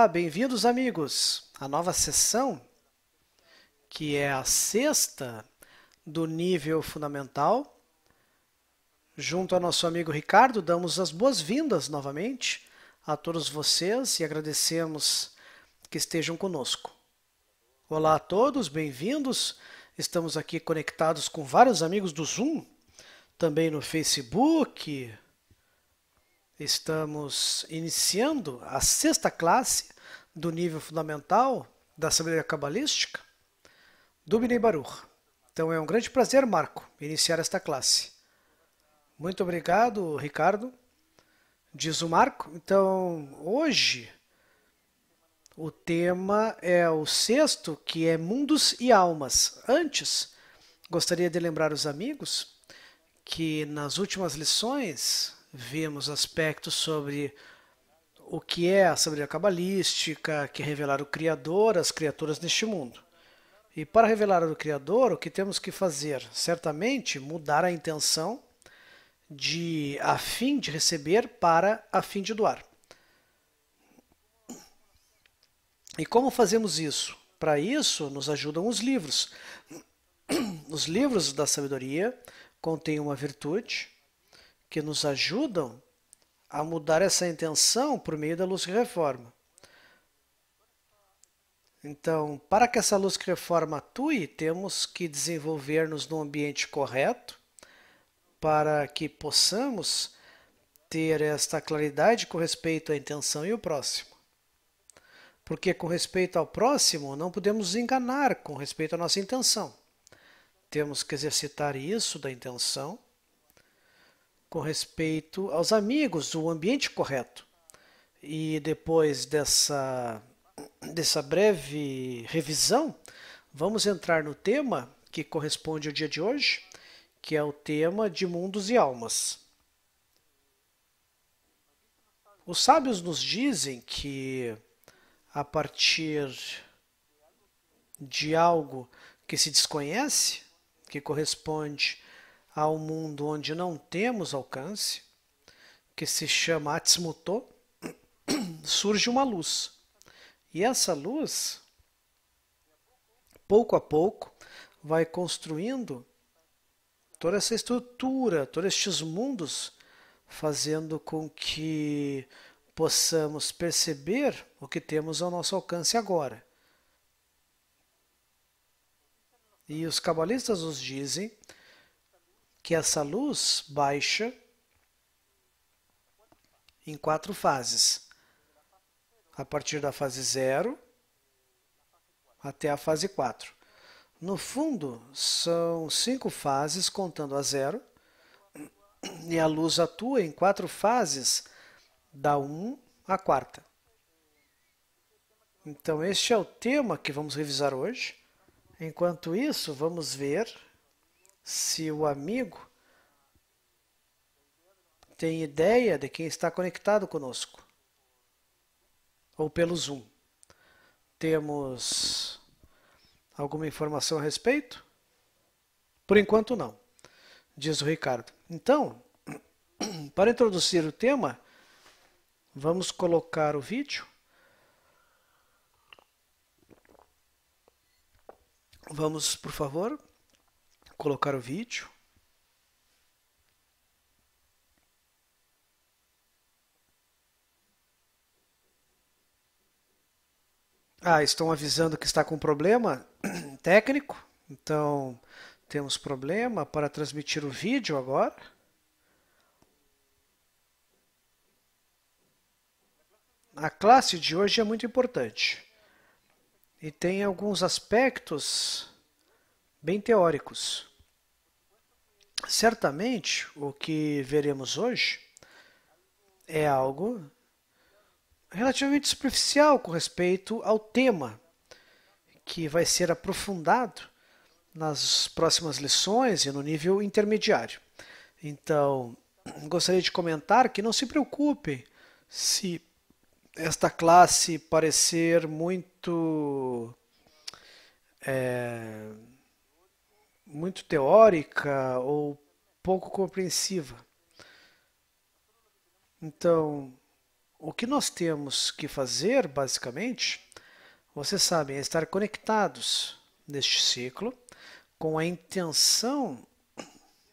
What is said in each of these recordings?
Olá, bem-vindos amigos à nova sessão, que é a sexta do nível fundamental. Junto ao nosso amigo Ricardo, damos as boas-vindas novamente a todos vocês e agradecemos que estejam conosco. Olá a todos, bem-vindos. Estamos aqui conectados com vários amigos do Zoom, também no Facebook. Estamos iniciando a sexta classe do nível fundamental da sabedoria cabalística do Bnei Baruch. Então é um grande prazer, Marco, iniciar esta classe. Muito obrigado, Ricardo. Diz o Marco. Então, hoje o tema é o sexto, que é mundos e almas. Antes, gostaria de lembrar os amigos que nas últimas lições vimos aspectos sobre o que é a sabedoria cabalística, que é revelar o Criador, as criaturas neste mundo. E para revelar o Criador, o que temos que fazer? Certamente mudar a intenção de a fim de receber para a fim de doar. E como fazemos isso? Para isso nos ajudam os livros. Os livros da sabedoria contêm uma virtude que nos ajudam a mudar essa intenção por meio da luz que reforma. Então, para que essa luz que reforma atue, temos que desenvolver-nos num ambiente correto para que possamos ter esta claridade com respeito à intenção e o próximo. Porque com respeito ao próximo, não podemos nos enganar com respeito à nossa intenção. Temos que exercitar isso da intenção com respeito aos amigos, o ambiente correto. E depois dessa breve revisão, vamos entrar no tema que corresponde ao dia de hoje, que é o tema de mundos e almas. Os sábios nos dizem que a partir de algo que se desconhece, que corresponde ao mundo onde não temos alcance, que se chama Atzmuto, surge uma luz. E essa luz, pouco a pouco, vai construindo toda essa estrutura, todos estes mundos, fazendo com que possamos perceber o que temos ao nosso alcance agora. E os cabalistas nos dizem que essa luz baixa em 4 fases. A partir da fase 0 até a fase 4. No fundo, são 5 fases contando a 0, e a luz atua em 4 fases, da 1 à 4ª. Então este é o tema que vamos revisar hoje. Enquanto isso, vamos ver se o amigo tem ideia de quem está conectado conosco, ou pelo Zoom. Temos alguma informação a respeito? Por enquanto não, diz o Ricardo. Então, para introduzir o tema, vamos colocar o vídeo. Vamos, por favor, colocar o vídeo. Estão avisando que está com problema técnico. Então, temos problema para transmitir o vídeo agora. A classe de hoje é muito importante e tem alguns aspectos bem teóricos. Certamente, o que veremos hoje é algo relativamente superficial com respeito ao tema, que vai ser aprofundado nas próximas lições e no nível intermediário. Então, gostaria de comentar que não se preocupem se esta classe parecer muito teórica ou pouco compreensiva. Então, o que nós temos que fazer, basicamente, vocês sabem, é estar conectados neste ciclo com a intenção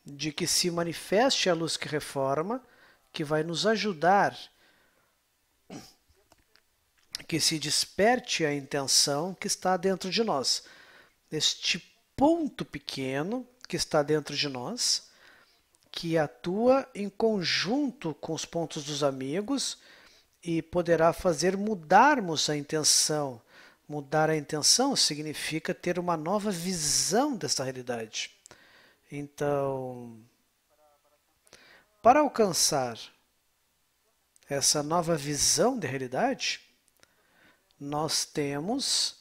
de que se manifeste a luz que reforma, que vai nos ajudar, que se desperte a intenção que está dentro de nós. Este ponto pequeno que está dentro de nós, que atua em conjunto com os pontos dos amigos e poderá fazer mudarmos a intenção. Mudar a intenção significa ter uma nova visão dessa realidade. Então, para alcançar essa nova visão de realidade, nós temos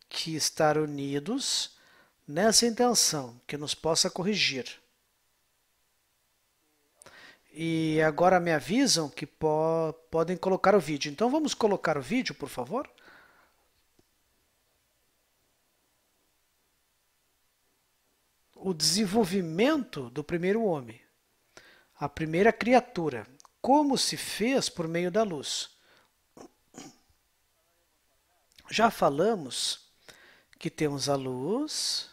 que estar unidos nessa intenção que nos possa corrigir. E agora me avisam que podem colocar o vídeo. Então vamos colocar o vídeo, por favor? O desenvolvimento do primeiro homem, a primeira criatura, como se fez por meio da luz. Já falamos que temos a luz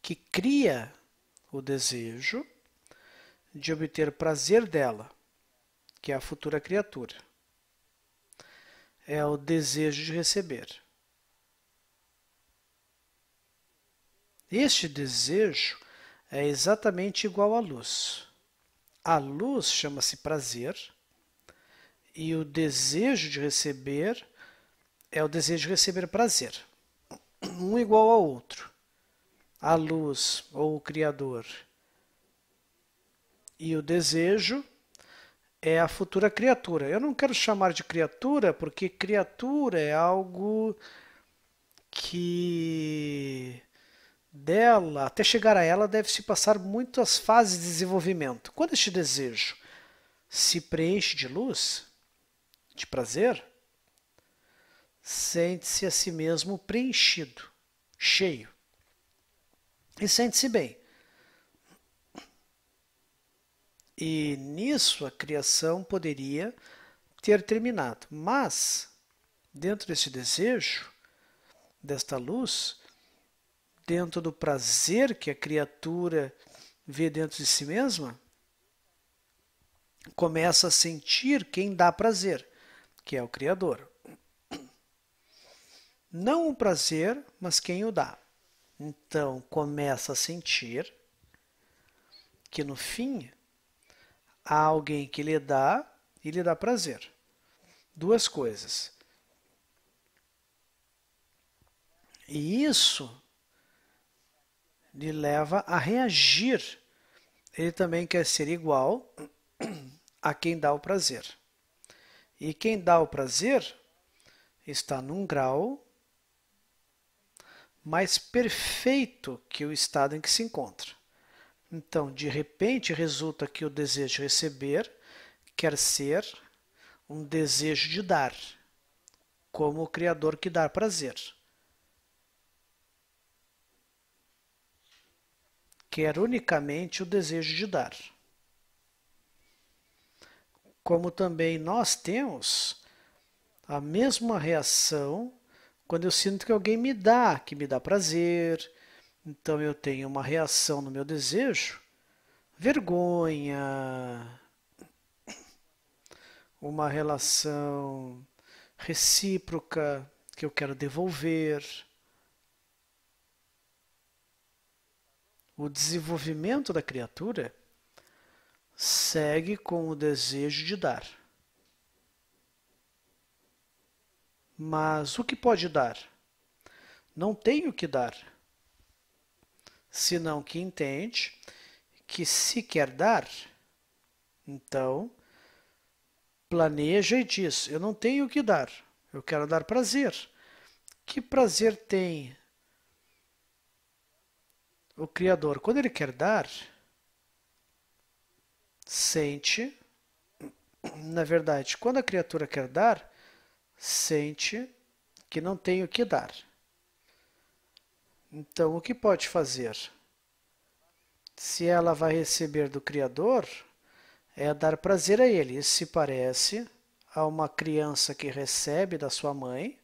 que cria o desejo de obter prazer dela, que é a futura criatura. É o desejo de receber. Este desejo é exatamente igual à luz. A luz chama-se prazer e o desejo de receber é o desejo de receber prazer. Um igual ao outro. A luz ou o Criador e o desejo é a futura criatura. Eu não quero chamar de criatura porque criatura é algo que dela, até chegar a ela, deve-se passar muitas fases de desenvolvimento. Quando este desejo se preenche de luz, de prazer, sente-se a si mesmo preenchido, cheio. E sente-se bem. E nisso a criação poderia ter terminado. Mas, dentro desse desejo, desta luz, dentro do prazer que a criatura vê dentro de si mesma, começa a sentir quem dá prazer, que é o Criador. Não o prazer, mas quem o dá. Então, começa a sentir que no fim há alguém que lhe dá e lhe dá prazer. Duas coisas. E isso lhe leva a reagir. Ele também quer ser igual a quem dá o prazer. E quem dá o prazer está num grau mais perfeito que o estado em que se encontra. Então, de repente, resulta que o desejo de receber quer ser um desejo de dar, como o Criador que dá prazer. Quer unicamente o desejo de dar. Como também nós temos a mesma reação quando eu sinto que alguém me dá, que me dá prazer. Então eu tenho uma reação no meu desejo, vergonha, uma relação recíproca que eu quero devolver. O desenvolvimento da criatura segue com o desejo de dar. Mas o que pode dar? Não tem o que dar, senão que entende que se quer dar, então planeja e diz, eu não tenho o que dar, eu quero dar prazer. Que prazer tem o Criador? Quando ele quer dar, sente, na verdade, quando a criatura quer dar, sente que não tem o que dar. Então, o que pode fazer? Se ela vai receber do Criador, é dar prazer a ele. Isso se parece a uma criança que recebe da sua mãe,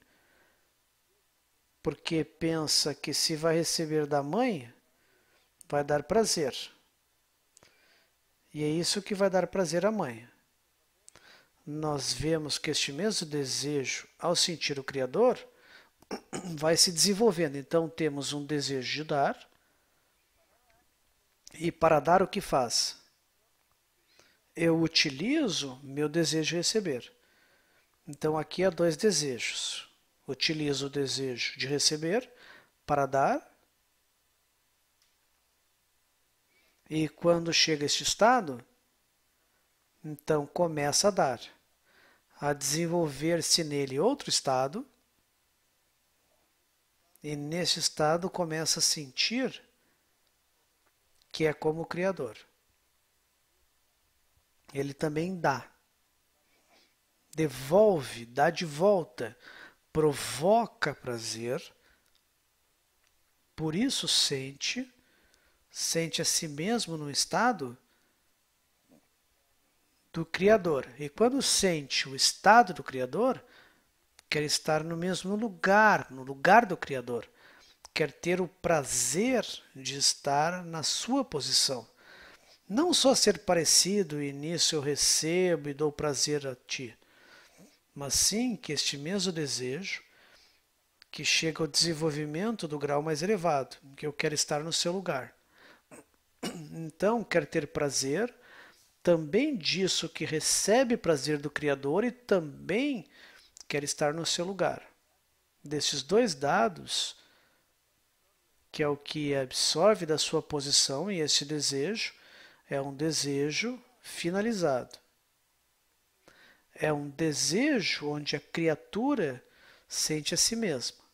porque pensa que se vai receber da mãe, vai dar prazer. E é isso que vai dar prazer à mãe. Nós vemos que este mesmo desejo, ao sentir o Criador, vai se desenvolvendo. Então temos um desejo de dar, e para dar o que faz? Eu utilizo meu desejo de receber. Então aqui há dois desejos. Utilizo o desejo de receber para dar, e quando chega este estado, então começa a dar, a desenvolver-se nele outro estado, e nesse estado começa a sentir que é como o Criador. Ele também dá, devolve, dá de volta, provoca prazer, por isso sente a si mesmo no estado do Criador. E quando sente o estado do Criador, quer estar no mesmo lugar, no lugar do Criador. Quer ter o prazer de estar na sua posição. Não só ser parecido e nisso eu recebo e dou prazer a ti, mas sim que este mesmo desejo, que chega ao desenvolvimento do grau mais elevado, que eu quero estar no seu lugar. Então, quer ter prazer também disso que recebe prazer do Criador e também quer estar no seu lugar. Desses dois dados, que é o que absorve da sua posição, e esse desejo é um desejo finalizado. É um desejo onde a criatura sente a si mesma.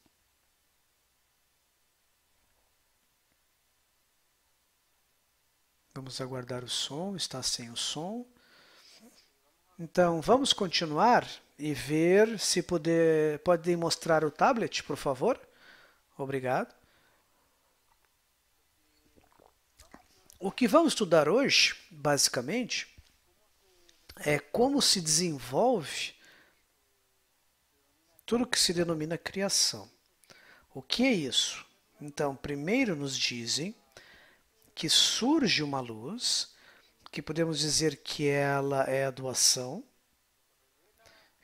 Vamos aguardar o som, está sem o som. Então, vamos continuar e ver se podem mostrar o tablet, por favor. Obrigado. O que vamos estudar hoje, basicamente, é como se desenvolve tudo que se denomina criação. O que é isso? Então, primeiro nos dizem que surge uma luz, que podemos dizer que ela é a doação,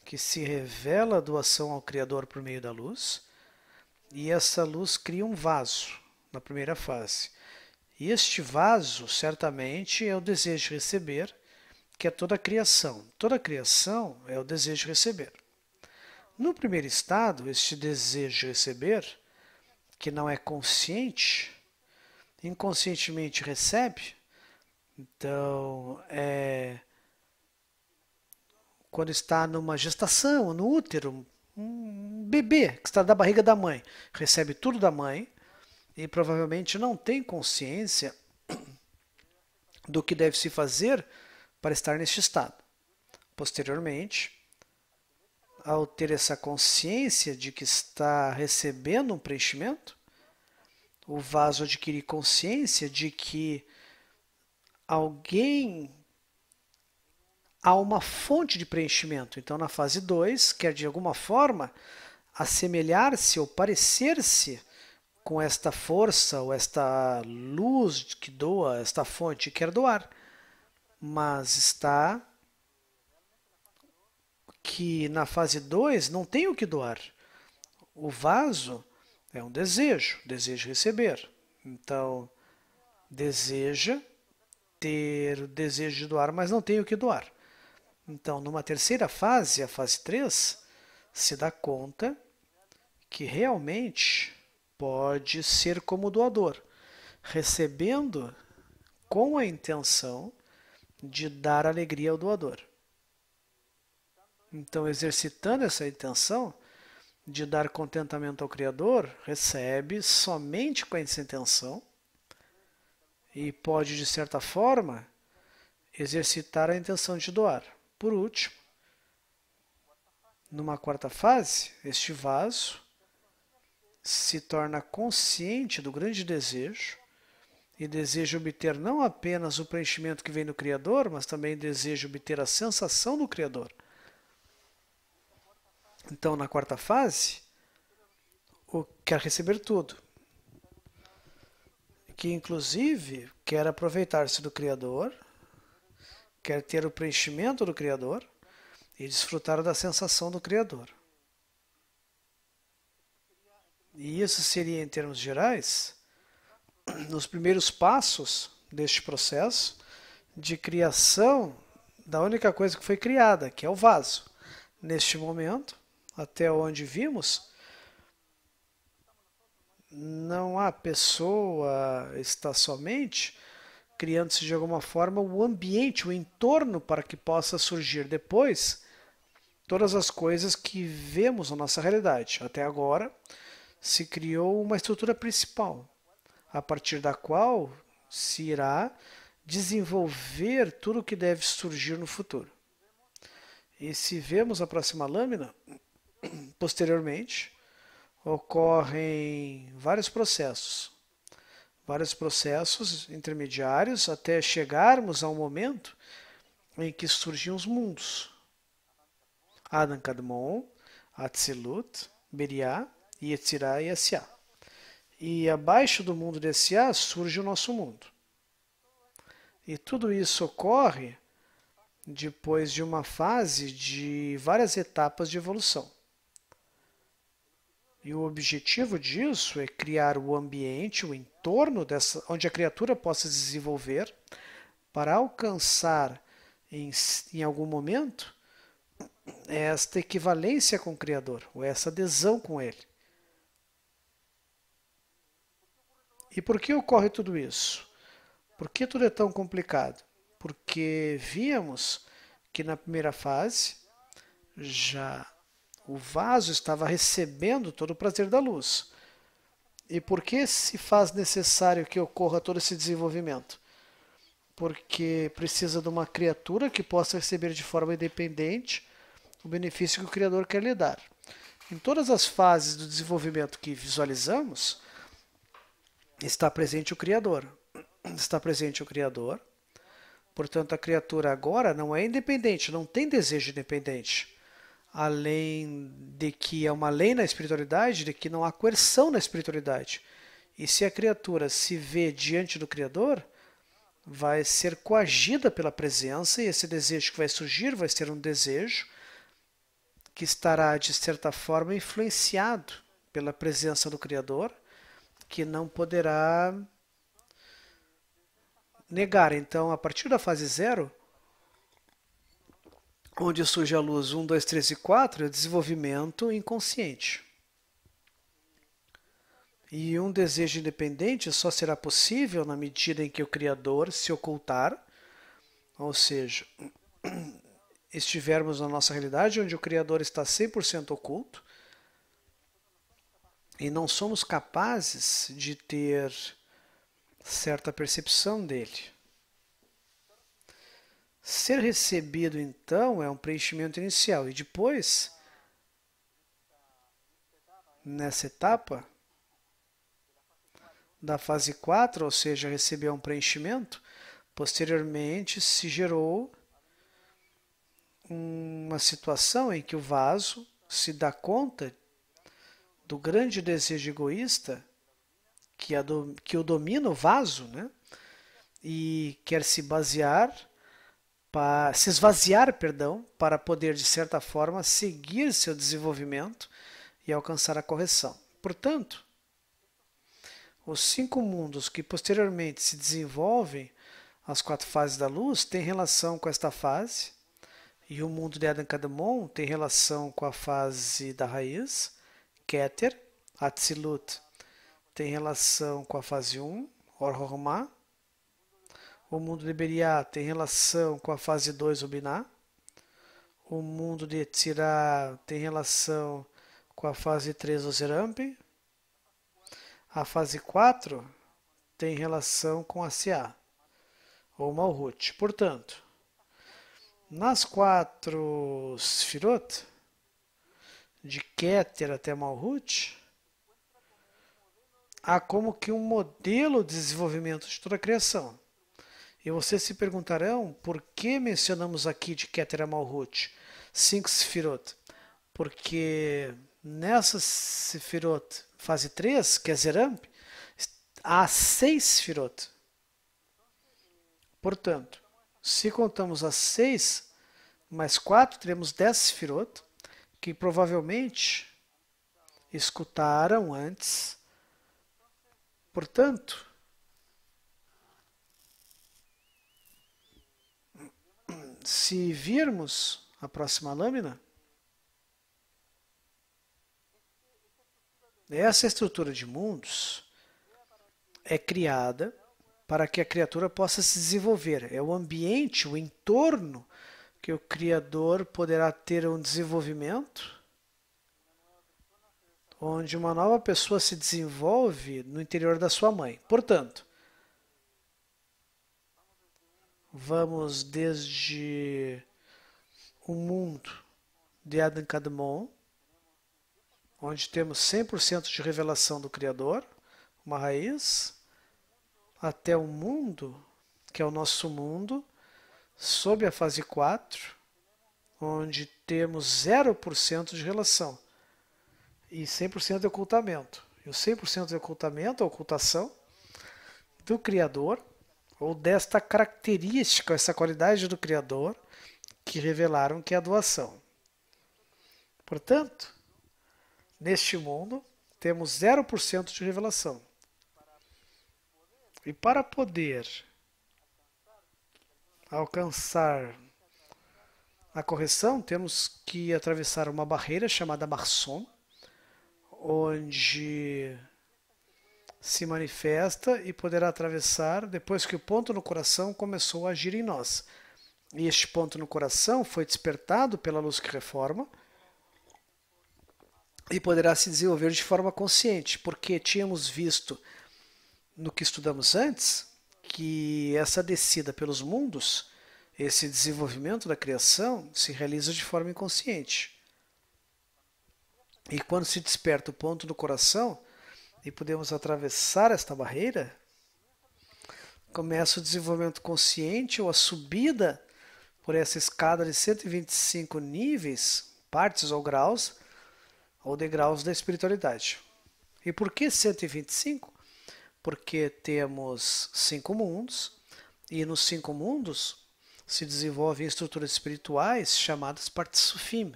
que se revela a doação ao Criador por meio da luz, e essa luz cria um vaso na primeira fase. E este vaso, certamente, é o desejo de receber, que é toda a criação. Toda a criação é o desejo de receber. No primeiro estado, este desejo de receber, que não é consciente, inconscientemente recebe. Então, quando está numa gestação, no útero, um bebê que está da barriga da mãe, recebe tudo da mãe e provavelmente não tem consciência do que deve se fazer para estar neste estado. Posteriormente, ao ter essa consciência de que está recebendo um preenchimento, o vaso adquire consciência de que há uma fonte de preenchimento. Então, na fase 2, quer de alguma forma assemelhar-se ou parecer-se com esta força ou esta luz que doa, esta fonte que quer doar, mas está que na fase 2 não tem o que doar. O vaso é um desejo de receber. Então, deseja ter o desejo de doar, mas não tem o que doar. Então, numa terceira fase, a fase 3, se dá conta que realmente pode ser como doador, recebendo com a intenção de dar alegria ao doador. Então, exercitando essa intenção de dar contentamento ao Criador, recebe somente com essa intenção e pode, de certa forma, exercitar a intenção de doar. Por último, numa quarta fase, este vaso se torna consciente do grande desejo e deseja obter não apenas o preenchimento que vem do Criador, mas também deseja obter a sensação do Criador. Então, na quarta fase, quer receber tudo, que inclusive quer aproveitar-se do Criador, quer ter o preenchimento do Criador e desfrutar da sensação do Criador. E isso seria, em termos gerais, os primeiros passos deste processo de criação da única coisa que foi criada, que é o vaso. Neste momento, até onde vimos, não há pessoa, está somente criando-se de alguma forma o ambiente, o entorno para que possa surgir depois todas as coisas que vemos na nossa realidade. Até agora, se criou uma estrutura principal, a partir da qual se irá desenvolver tudo o que deve surgir no futuro. E se vemos a próxima lâmina, posteriormente, ocorrem vários processos intermediários até chegarmos ao momento em que surgem os mundos. Adam Kadmon, Atzilut, Beriah, Yetzirah e Asiá. E abaixo do mundo de Asiá surge o nosso mundo. E tudo isso ocorre depois de uma fase de várias etapas de evolução. E o objetivo disso é criar o ambiente, o entorno onde a criatura possa se desenvolver para alcançar em algum momento esta equivalência com o Criador, ou essa adesão com Ele. E por que ocorre tudo isso? Por que tudo é tão complicado? Porque víamos que na primeira fase já o vaso estava recebendo todo o prazer da luz. E por que se faz necessário que ocorra todo esse desenvolvimento? Porque precisa de uma criatura que possa receber de forma independente o benefício que o Criador quer lhe dar. Em todas as fases do desenvolvimento que visualizamos, está presente o Criador. Está presente o Criador. Portanto, a criatura agora não é independente, não tem desejo independente. Além de que é uma lei na espiritualidade, de que não há coerção na espiritualidade. E se a criatura se vê diante do Criador, vai ser coagida pela presença, e esse desejo que vai surgir vai ser um desejo que estará, de certa forma, influenciado pela presença do Criador, que não poderá negar. Então, a partir da fase 0, onde surge a luz 1, 2, 3 e 4, é o desenvolvimento inconsciente. E um desejo independente só será possível na medida em que o Criador se ocultar, ou seja, estivermos na nossa realidade onde o Criador está 100% oculto e não somos capazes de ter certa percepção dele. Ser recebido, então, é um preenchimento inicial. E depois, nessa etapa da fase 4, ou seja, receber um preenchimento, posteriormente se gerou uma situação em que o vaso se dá conta do grande desejo egoísta que o domina o vaso, né? E quer se esvaziar, para poder, de certa forma, seguir seu desenvolvimento e alcançar a correção. Portanto, os 5 mundos que posteriormente se desenvolvem, as 4 fases da luz, têm relação com esta fase, e o mundo de Adam Kadmon tem relação com a fase da raiz, Keter, Atzilut, tem relação com a fase 1, Or Hormah. O mundo de Beriah tem relação com a fase 2, o Binah. O mundo de Yetzirah tem relação com a fase 3, o Zerampi. A fase 4 tem relação com a Asiá, ou Malhut. Portanto, nas 4 Sfirot, de Keter até Malhut, há como que um modelo de desenvolvimento de toda a criação. E vocês se perguntarão por que mencionamos aqui de Keter Malhut 5 Sefirot? Porque nessa Sefirot fase 3, que é Zeramp, há 6 Sefirot. Portanto, se contamos as 6 mais 4, teremos 10 Sefirot, que provavelmente escutaram antes. Portanto, se virmos a próxima lâmina, essa estrutura de mundos é criada para que a criatura possa se desenvolver. É o ambiente, o entorno que o Criador poderá ter um desenvolvimento, onde uma nova pessoa se desenvolve no interior da sua mãe. Portanto, vamos desde o mundo de Adam Kadmon, onde temos 100% de revelação do Criador, uma raiz, até o mundo, que é o nosso mundo, sob a fase 4, onde temos 0% de relação e 100% de ocultamento. E o 100% de ocultamento, a ocultação do Criador, ou desta característica, essa qualidade do Criador, que revelaram que é a doação. Portanto, neste mundo, temos 0% de revelação. E para poder alcançar a correção, temos que atravessar uma barreira chamada Marson, onde se manifesta e poderá atravessar depois que o ponto no coração começou a agir em nós. E este ponto no coração foi despertado pela luz que reforma e poderá se desenvolver de forma consciente, porque tínhamos visto no que estudamos antes que essa descida pelos mundos, esse desenvolvimento da criação, se realiza de forma inconsciente. E quando se desperta o ponto do coração e podemos atravessar esta barreira, começa o desenvolvimento consciente ou a subida por essa escada de 125 níveis, partes ou graus, ou degraus da espiritualidade. E por que 125? Porque temos 5 mundos, e nos 5 mundos se desenvolvem estruturas espirituais chamadas Partsufim,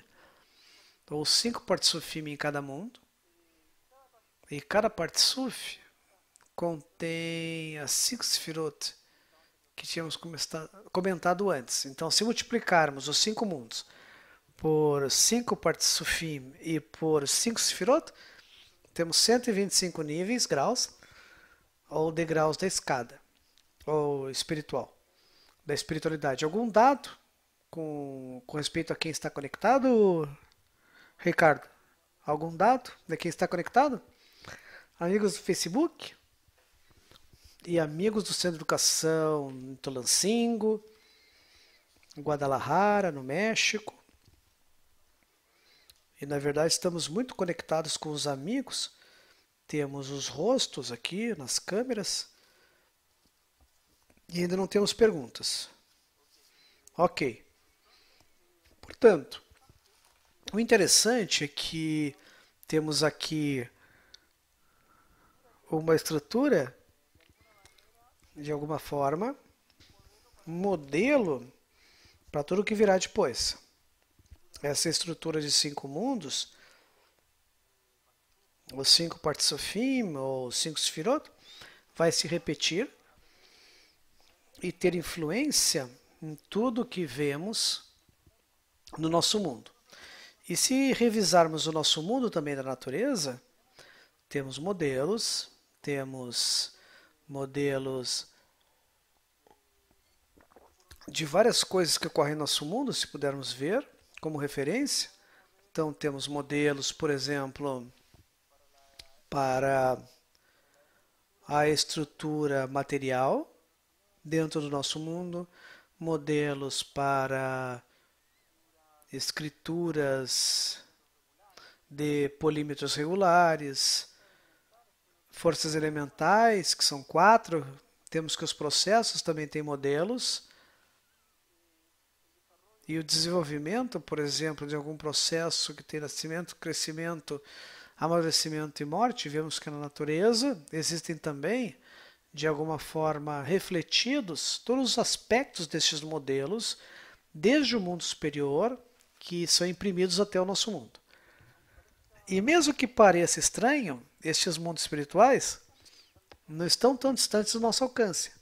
ou 5 Partsufim em cada mundo, e cada Partsuf contém as 5 Sefirot que tínhamos comentado antes. Então, se multiplicarmos os 5 mundos por 5 Partsufim e por 5 Sefirot, temos 125 níveis, graus, ou degraus da escada, ou espiritual, da espiritualidade. Algum dado com respeito a quem está conectado, Ricardo? Algum dado de quem está conectado? Amigos do Facebook e amigos do Centro de Educação em Tulancingo, Guadalajara, no México. E na verdade estamos muito conectados com os amigos. Temos os rostos aqui nas câmeras. E ainda não temos perguntas. Ok. Portanto, o interessante é que temos aqui uma estrutura, de alguma forma, um modelo para tudo que virá depois. Essa estrutura de 5 mundos, os 5 Partsufim, ou 5 Sefirot, vai se repetir e ter influência em tudo que vemos no nosso mundo. E se revisarmos o nosso mundo também da natureza, temos modelos de várias coisas que ocorrem no nosso mundo, se pudermos ver como referência. Então temos modelos, por exemplo, para a estrutura material dentro do nosso mundo, modelos para escrituras de polímetros regulares, forças elementais, que são 4. Temos que os processos também têm modelos. E o desenvolvimento, por exemplo, de algum processo que tem nascimento, crescimento, amadurecimento e morte, vemos que na natureza existem também, de alguma forma, refletidos todos os aspectos destes modelos, desde o mundo superior, que são imprimidos até o nosso mundo. E mesmo que pareça estranho, estes mundos espirituais não estão tão distantes do nosso alcance.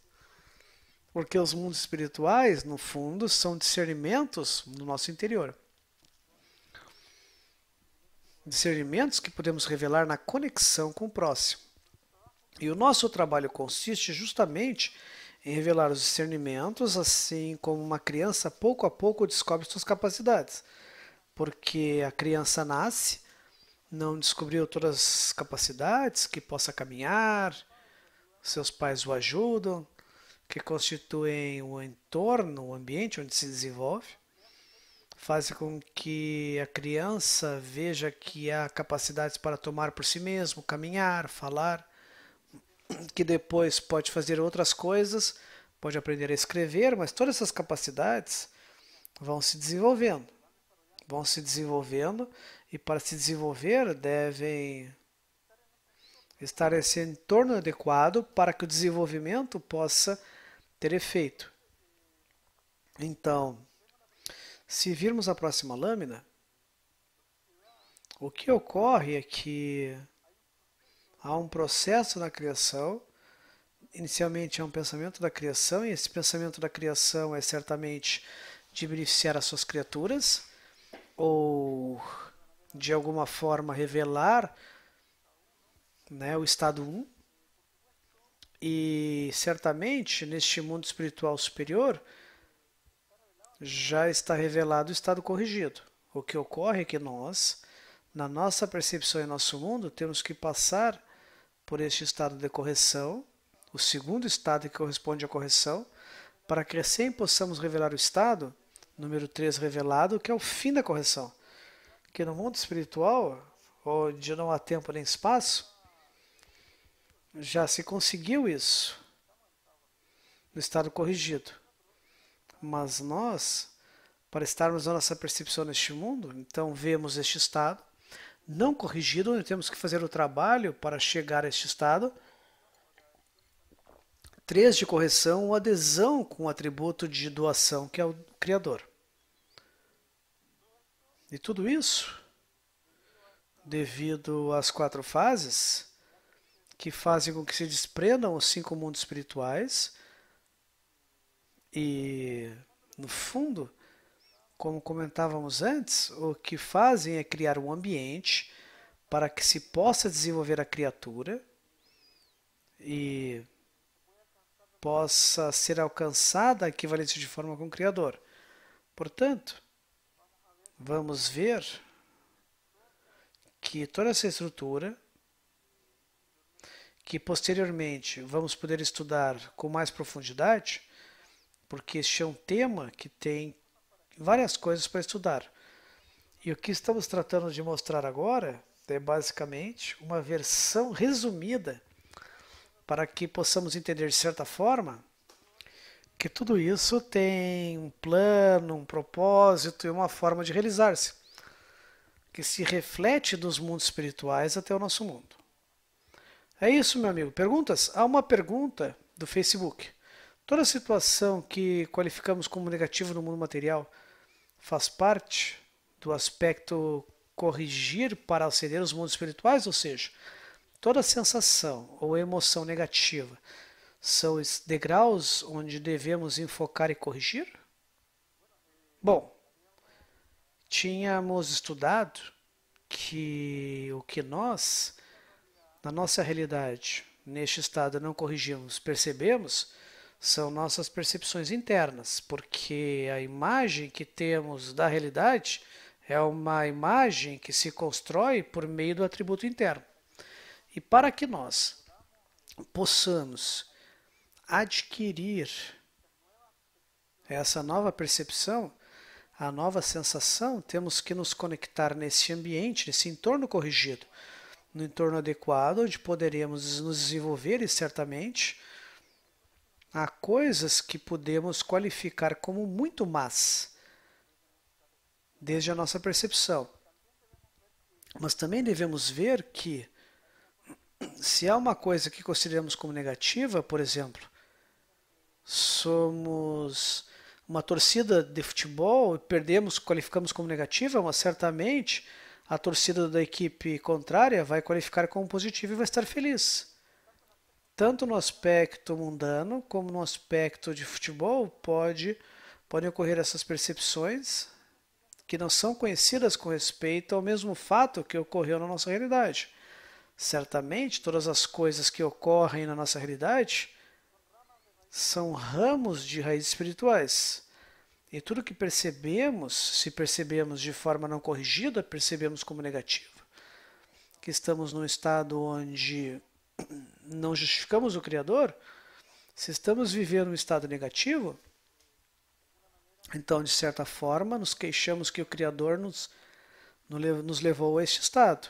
Porque os mundos espirituais, no fundo, são discernimentos no nosso interior. Discernimentos que podemos revelar na conexão com o próximo. E o nosso trabalho consiste justamente em revelar os discernimentos, assim como uma criança pouco a pouco descobre suas capacidades. Porque a criança nasce, não descobriu todas as capacidades, que possa caminhar, seus pais o ajudam, que constituem o entorno, o ambiente onde se desenvolve, fazem com que a criança veja que há capacidades para tomar por si mesmo, caminhar, falar, que depois pode fazer outras coisas, pode aprender a escrever, mas todas essas capacidades vão se desenvolvendo. E para se desenvolver devem estar nesse entorno adequado para que o desenvolvimento possa ter efeito. Então, se virmos a próxima lâmina, o que ocorre é que há um processo na criação. Inicialmente é um pensamento da criação, e esse pensamento da criação é certamente de beneficiar as suas criaturas, ou de alguma forma revelar, né, o estado 1. E certamente neste mundo espiritual superior já está revelado o estado corrigido. O que ocorre é que nós, na nossa percepção em nosso mundo, temos que passar por este estado de correção, o segundo estado que corresponde à correção, para que assim possamos revelar o estado número 3 revelado, que é o fim da correção. Que no mundo espiritual, onde não há tempo nem espaço, já se conseguiu isso no estado corrigido. Mas nós, para estarmos na nossa percepção neste mundo, então vemos este estado não corrigido, onde temos que fazer o trabalho para chegar a este estado. 3 de correção, ou adesão com o atributo de doação, que é o Criador. E tudo isso devido às 4 fases que fazem com que se desprendam os 5 mundos espirituais e, no fundo, como comentávamos antes, o que fazem é criar um ambiente para que se possa desenvolver a criatura e possa ser alcançada a equivalência de forma com o Criador. Portanto, vamos ver que toda essa estrutura, que posteriormente vamos poder estudar com mais profundidade, porque este é um tema que tem várias coisas para estudar. E o que estamos tratando de mostrar agora é basicamente uma versão resumida para que possamos entender de certa forma que tudo isso tem um plano, um propósito e uma forma de realizar-se, que se reflete dos mundos espirituais até o nosso mundo. É isso, meu amigo. Perguntas? Há uma pergunta do Facebook. Toda situação que qualificamos como negativa no mundo material faz parte do aspecto corrigir para aceder aos mundos espirituais? Ou seja, toda sensação ou emoção negativa são os degraus onde devemos enfocar e corrigir? Bom, tínhamos estudado que o que nós, na nossa realidade, neste estado não corrigimos, percebemos, são nossas percepções internas, porque a imagem que temos da realidade é uma imagem que se constrói por meio do atributo interno. E para que nós possamos adquirir essa nova percepção, a nova sensação, temos que nos conectar nesse ambiente, nesse entorno corrigido, no entorno adequado, onde poderemos nos desenvolver e certamente há coisas que podemos qualificar como muito más, desde a nossa percepção. Mas também devemos ver que, se há uma coisa que consideramos como negativa, por exemplo, somos uma torcida de futebol e perdemos, qualificamos como negativa, mas certamente a torcida da equipe contrária vai qualificar como positiva e vai estar feliz. Tanto no aspecto mundano como no aspecto de futebol podem ocorrer essas percepções que não são conhecidas com respeito ao mesmo fato que ocorreu na nossa realidade. Certamente, todas as coisas que ocorrem na nossa realidade são ramos de raízes espirituais. E tudo que percebemos, se percebemos de forma não corrigida, percebemos como negativa. Que estamos num estado onde não justificamos o Criador, se estamos vivendo um estado negativo, então, de certa forma, nos queixamos que o Criador nos levou a este estado.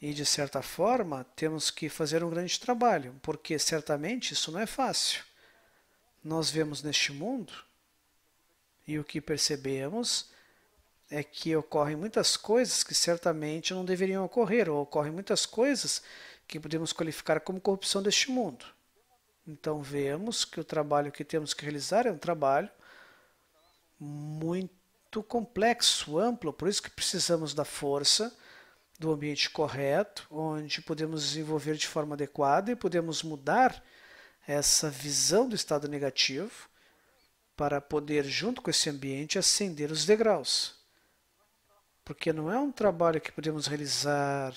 E, de certa forma, temos que fazer um grande trabalho, porque certamente isso não é fácil. Nós vemos neste mundo e o que percebemos é que ocorrem muitas coisas que certamente não deveriam ocorrer, ou ocorrem muitas coisas que podemos qualificar como corrupção deste mundo. Então vemos que o trabalho que temos que realizar é um trabalho muito complexo, amplo, por isso que precisamos da força, do ambiente correto, onde podemos desenvolver de forma adequada e podemos mudar essa visão do estado negativo para poder, junto com esse ambiente, ascender os degraus. Porque não é um trabalho que podemos realizar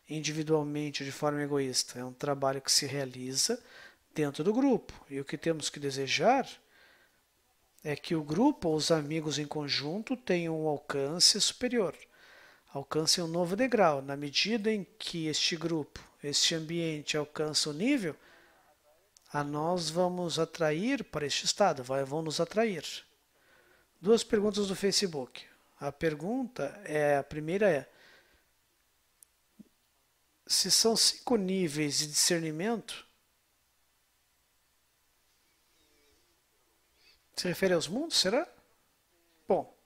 individualmente de forma egoísta, é um trabalho que se realiza dentro do grupo. E o que temos que desejar é que o grupo ou os amigos em conjunto tenham um alcance superior, alcancem um novo degrau. Na medida em que este grupo, este ambiente alcança o nível, a nós vamos atrair para este estado, vão nos atrair. Duas perguntas do Facebook. A primeira é, se são 5 níveis de discernimento, se refere aos mundos, será? Bom,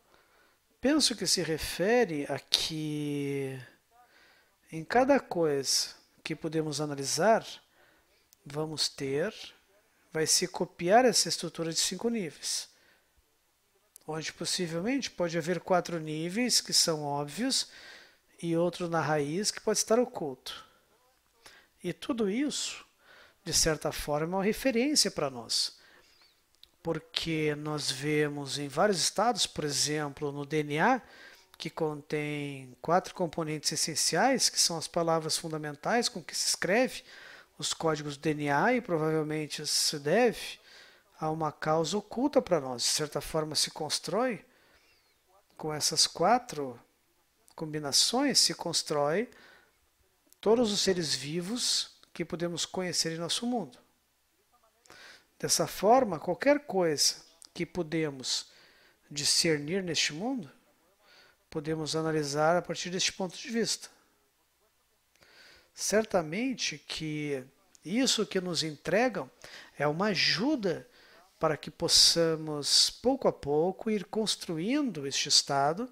penso que se refere a que em cada coisa que podemos analisar, vai se copiar essa estrutura de 5 níveis, onde possivelmente pode haver 4 níveis que são óbvios e outro na raiz que pode estar oculto. E tudo isso, de certa forma, é uma referência para nós. Porque nós vemos em vários estados, por exemplo, no DNA, que contém 4 componentes essenciais, que são as palavras fundamentais com que se escreve os códigos do DNA, e provavelmente isso se deve a uma causa oculta para nós. De certa forma, se constrói, com essas 4 combinações, se constrói todos os seres vivos que podemos conhecer em nosso mundo. Dessa forma, qualquer coisa que podemos discernir neste mundo, podemos analisar a partir deste ponto de vista. Certamente que isso que nos entregam é uma ajuda para que possamos, pouco a pouco, ir construindo este estado,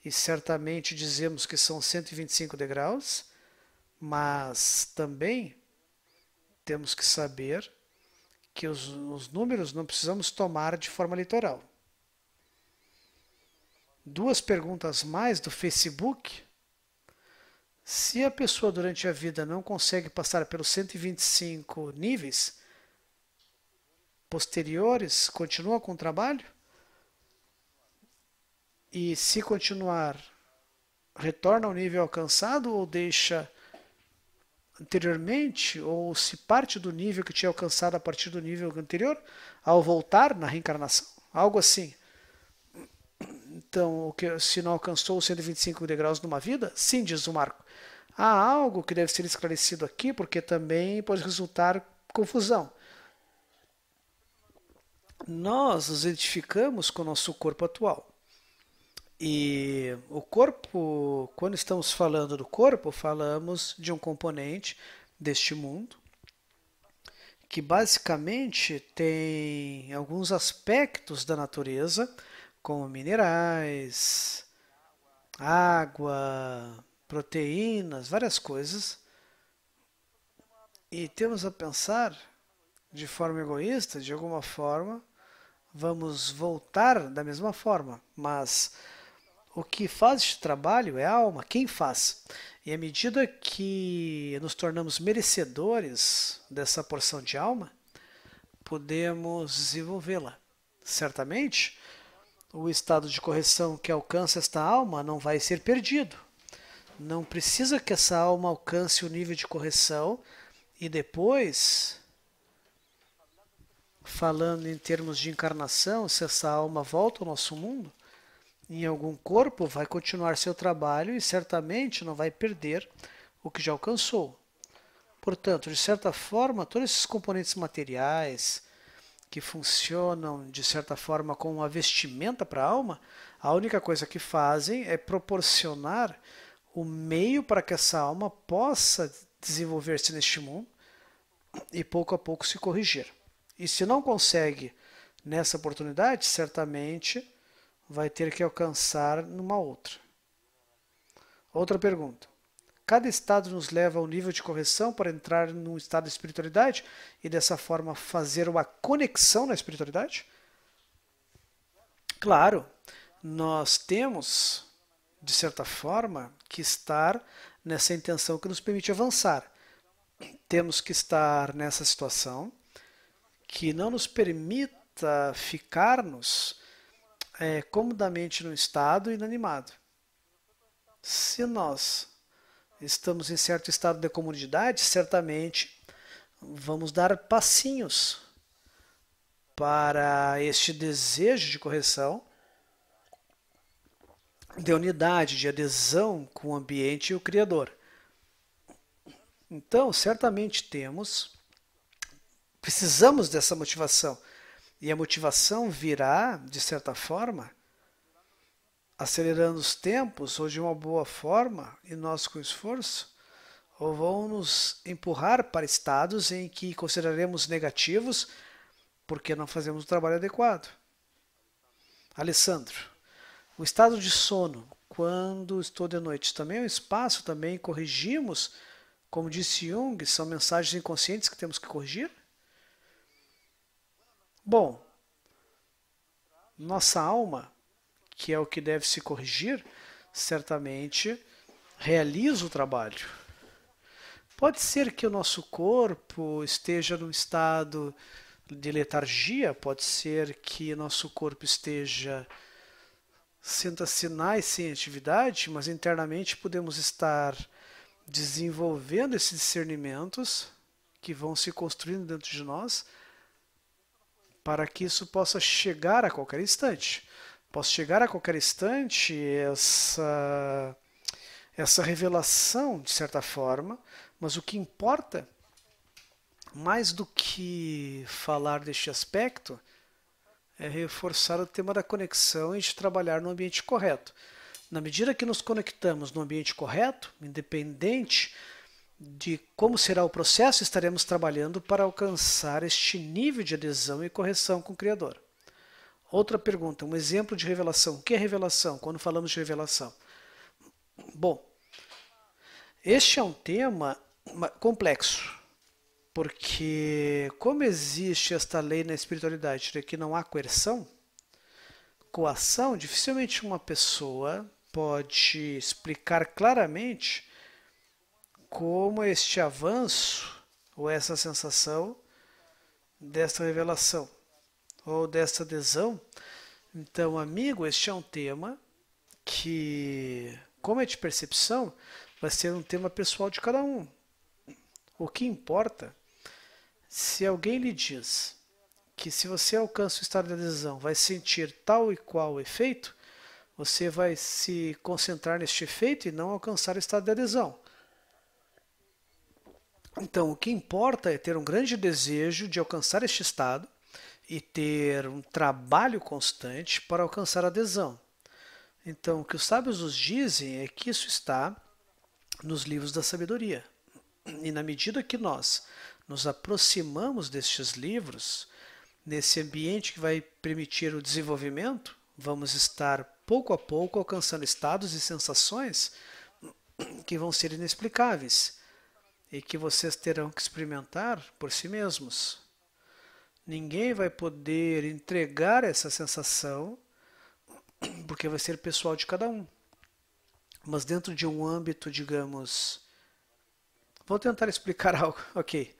e certamente dizemos que são 125 degraus, mas também temos que saber que os números não precisamos tomar de forma literal. 2 perguntas mais do Facebook. Se a pessoa durante a vida não consegue passar pelos 125 níveis posteriores, continua com o trabalho? E se continuar, retorna ao nível alcançado ou deixa anteriormente, ou se parte do nível que tinha alcançado a partir do nível anterior, ao voltar na reencarnação? Algo assim. Então, se não alcançou os 125 degraus numa vida? Sim, diz o Marco. Há algo que deve ser esclarecido aqui, porque também pode resultar confusão. Nós nos identificamos com o nosso corpo atual. E o corpo, quando estamos falando do corpo, falamos de um componente deste mundo que basicamente tem alguns aspectos da natureza, como minerais, água, proteínas, várias coisas. E temos a pensar de forma egoísta, de alguma forma, vamos voltar da mesma forma, mas o que faz este trabalho é a alma, quem faz. E à medida que nos tornamos merecedores dessa porção de alma, podemos desenvolvê-la. Certamente, o estado de correção que alcança esta alma não vai ser perdido. Não precisa que essa alma alcance o nível de correção e depois, falando em termos de encarnação, se essa alma volta ao nosso mundo, em algum corpo, vai continuar seu trabalho e certamente não vai perder o que já alcançou. Portanto, de certa forma, todos esses componentes materiais que funcionam de certa forma como uma vestimenta para a alma, a única coisa que fazem é proporcionar o meio para que essa alma possa desenvolver-se neste mundo e pouco a pouco se corrigir. E se não consegue nessa oportunidade, certamente vai ter que alcançar numa outra. Outra pergunta. Cada estado nos leva a um nível de correção para entrar num estado de espiritualidade e dessa forma fazer uma conexão na espiritualidade? Claro, nós temos, de certa forma, que estar nessa intenção que nos permite avançar. Temos que estar nessa situação que não nos permita ficarmos comodamente num estado inanimado. Se nós estamos em certo estado de comodidade, certamente vamos dar passinhos para este desejo de correção, de unidade, de adesão com o ambiente e o Criador. Então, certamente precisamos dessa motivação. E a motivação virá, de certa forma, acelerando os tempos, ou de uma boa forma, e nós com esforço, ou vão nos empurrar para estados em que consideraremos negativos porque não fazemos o trabalho adequado. Alessandro, o estado de sono, quando estou de noite, também é um espaço, também corrigimos, como disse Jung, são mensagens inconscientes que temos que corrigir? Bom, nossa alma, que é o que deve se corrigir, certamente realiza o trabalho. Pode ser que o nosso corpo esteja num estado de letargia, pode ser que nosso corpo sinta sinais sem atividade, mas internamente podemos estar desenvolvendo esses discernimentos que vão se construindo dentro de nós para que isso possa chegar a qualquer instante. Possa chegar a qualquer instante essa revelação, de certa forma, mas o que importa, mais do que falar deste aspecto, é reforçar o tema da conexão e de trabalhar no ambiente correto. Na medida que nos conectamos no ambiente correto, independente de como será o processo, estaremos trabalhando para alcançar este nível de adesão e correção com o Criador. Outra pergunta, um exemplo de revelação. O que é revelação? Quando falamos de revelação? Bom, este é um tema complexo, porque como existe esta lei na espiritualidade de que não há coação, dificilmente uma pessoa pode explicar claramente como este avanço ou essa sensação desta revelação ou desta adesão. Então, amigo, este é um tema que, como é de percepção, vai ser um tema pessoal de cada um. O que importa, se alguém lhe diz que se você alcança o estado de adesão, vai sentir tal e qual efeito, você vai se concentrar neste efeito e não alcançar o estado de adesão. Então, o que importa é ter um grande desejo de alcançar este estado e ter um trabalho constante para alcançar a adesão. Então, o que os sábios nos dizem é que isso está nos livros da sabedoria. E na medida que nós nos aproximamos destes livros, nesse ambiente que vai permitir o desenvolvimento, vamos estar pouco a pouco alcançando estados e sensações que vão ser inexplicáveis e que vocês terão que experimentar por si mesmos. Ninguém vai poder entregar essa sensação porque vai ser pessoal de cada um. Mas dentro de um âmbito, digamos, vou tentar explicar algo, ok.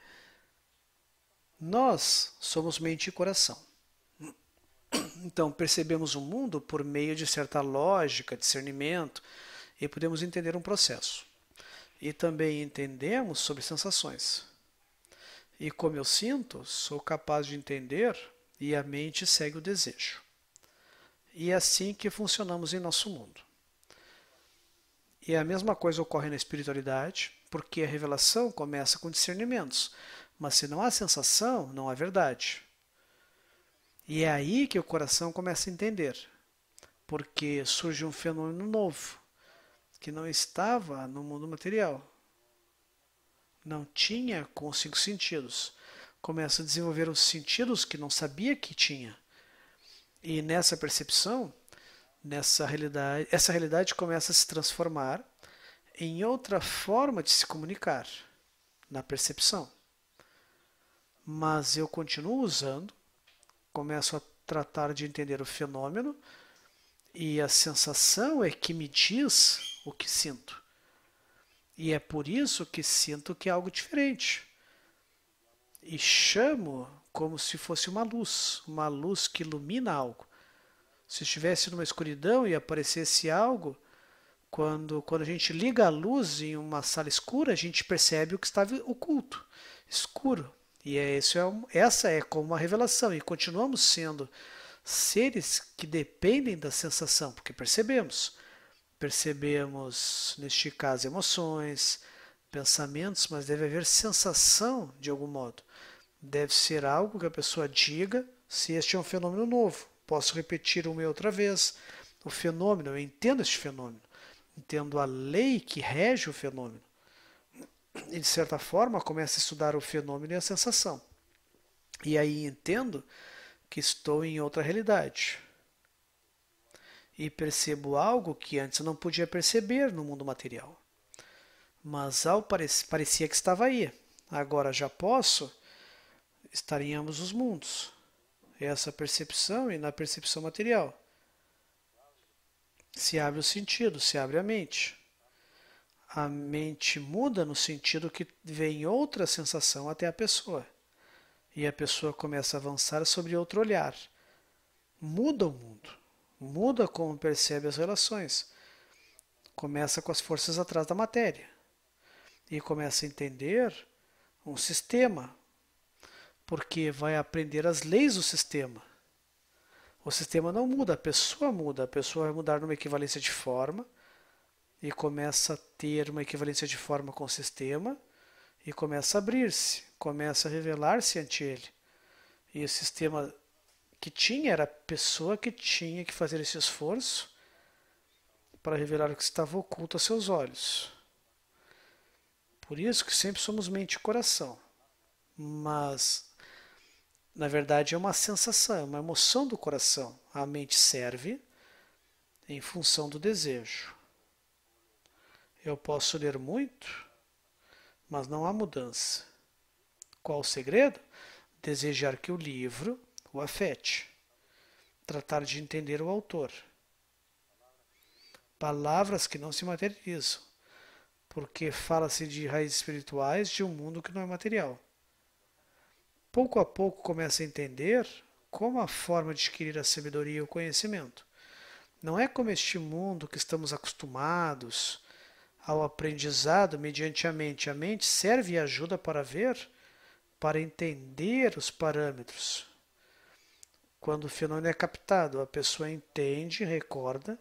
Nós somos mente e coração. Então, percebemos o mundo por meio de certa lógica, discernimento, e podemos entender um processo. E também entendemos sobre sensações. E como eu sinto, sou capaz de entender e a mente segue o desejo. E é assim que funcionamos em nosso mundo. E a mesma coisa ocorre na espiritualidade, porque a revelação começa com discernimentos. Mas se não há sensação, não há verdade. E é aí que o coração começa a entender, porque surge um fenômeno novo, que não estava no mundo material. Não tinha com os 5 sentidos. Começa a desenvolver os sentidos que não sabia que tinha. E nessa percepção, essa realidade começa a se transformar em outra forma de se comunicar, na percepção. Mas eu continuo usando, começo a tratar de entender o fenômeno e a sensação é que me diz o que sinto. E é por isso que sinto que é algo diferente. E chamo como se fosse uma luz que ilumina algo. Se estivesse numa escuridão e aparecesse algo, quando a gente liga a luz em uma sala escura, a gente percebe o que estava oculto, escuro. E essa é como uma revelação. E continuamos sendo seres que dependem da sensação, porque percebemos. Percebemos, neste caso, emoções, pensamentos, mas deve haver sensação de algum modo. Deve ser algo que a pessoa diga se este é um fenômeno novo. Posso repetir uma e outra vez o fenômeno, eu entendo este fenômeno. Entendo a lei que rege o fenômeno. E, de certa forma, começo a estudar o fenômeno e a sensação. E aí entendo que estou em outra realidade. E percebo algo que antes eu não podia perceber no mundo material. Mas parecia que estava aí. Agora já posso estar em ambos os mundos. Essa percepção e na percepção material. Se abre o sentido, se abre a mente. A mente muda no sentido que vem outra sensação até a pessoa. E a pessoa começa a avançar sobre outro olhar. Muda o mundo. Muda como percebe as relações. Começa com as forças atrás da matéria. E começa a entender um sistema. Porque vai aprender as leis do sistema. O sistema não muda, a pessoa muda. A pessoa vai mudar numa equivalência de forma e começa a ter uma equivalência de forma com o sistema e começa a abrir-se, começa a revelar-se ante ele. E o sistema que tinha era a pessoa que tinha que fazer esse esforço para revelar o que estava oculto a seus olhos. Por isso que sempre somos mente e coração. Mas, na verdade, é uma sensação, é uma emoção do coração. A mente serve em função do desejo. Eu posso ler muito, mas não há mudança. Qual o segredo? Desejar que o livro o afete. Tratar de entender o autor. Palavras que não se materializam, porque fala-se de raízes espirituais de um mundo que não é material. Pouco a pouco começa a entender como a forma de adquirir a sabedoria e o conhecimento. Não é como este mundo que estamos acostumados ao aprendizado mediante a mente. A mente serve e ajuda para ver, para entender os parâmetros. Quando o fenômeno é captado, a pessoa entende, recorda,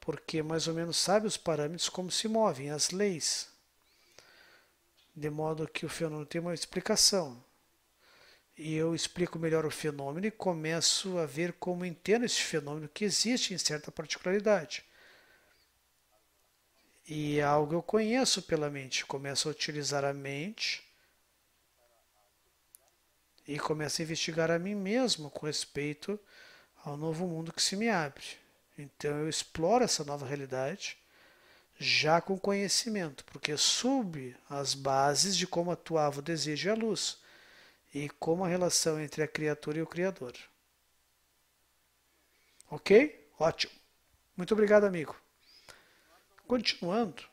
porque mais ou menos sabe os parâmetros como se movem, as leis. De modo que o fenômeno tem uma explicação. e eu explico melhor o fenômeno e começo a ver como entendo esse fenômeno que existe em certa particularidade. E é algo eu conheço pela mente. Começo a utilizar a mente e começo a investigar a mim mesmo com respeito ao novo mundo que se me abre. Então eu exploro essa nova realidade já com conhecimento, porque soube as bases de como atuava o desejo e a luz e como a relação entre a criatura e o Criador. Ok? Ótimo. Muito obrigado, amigo. Continuando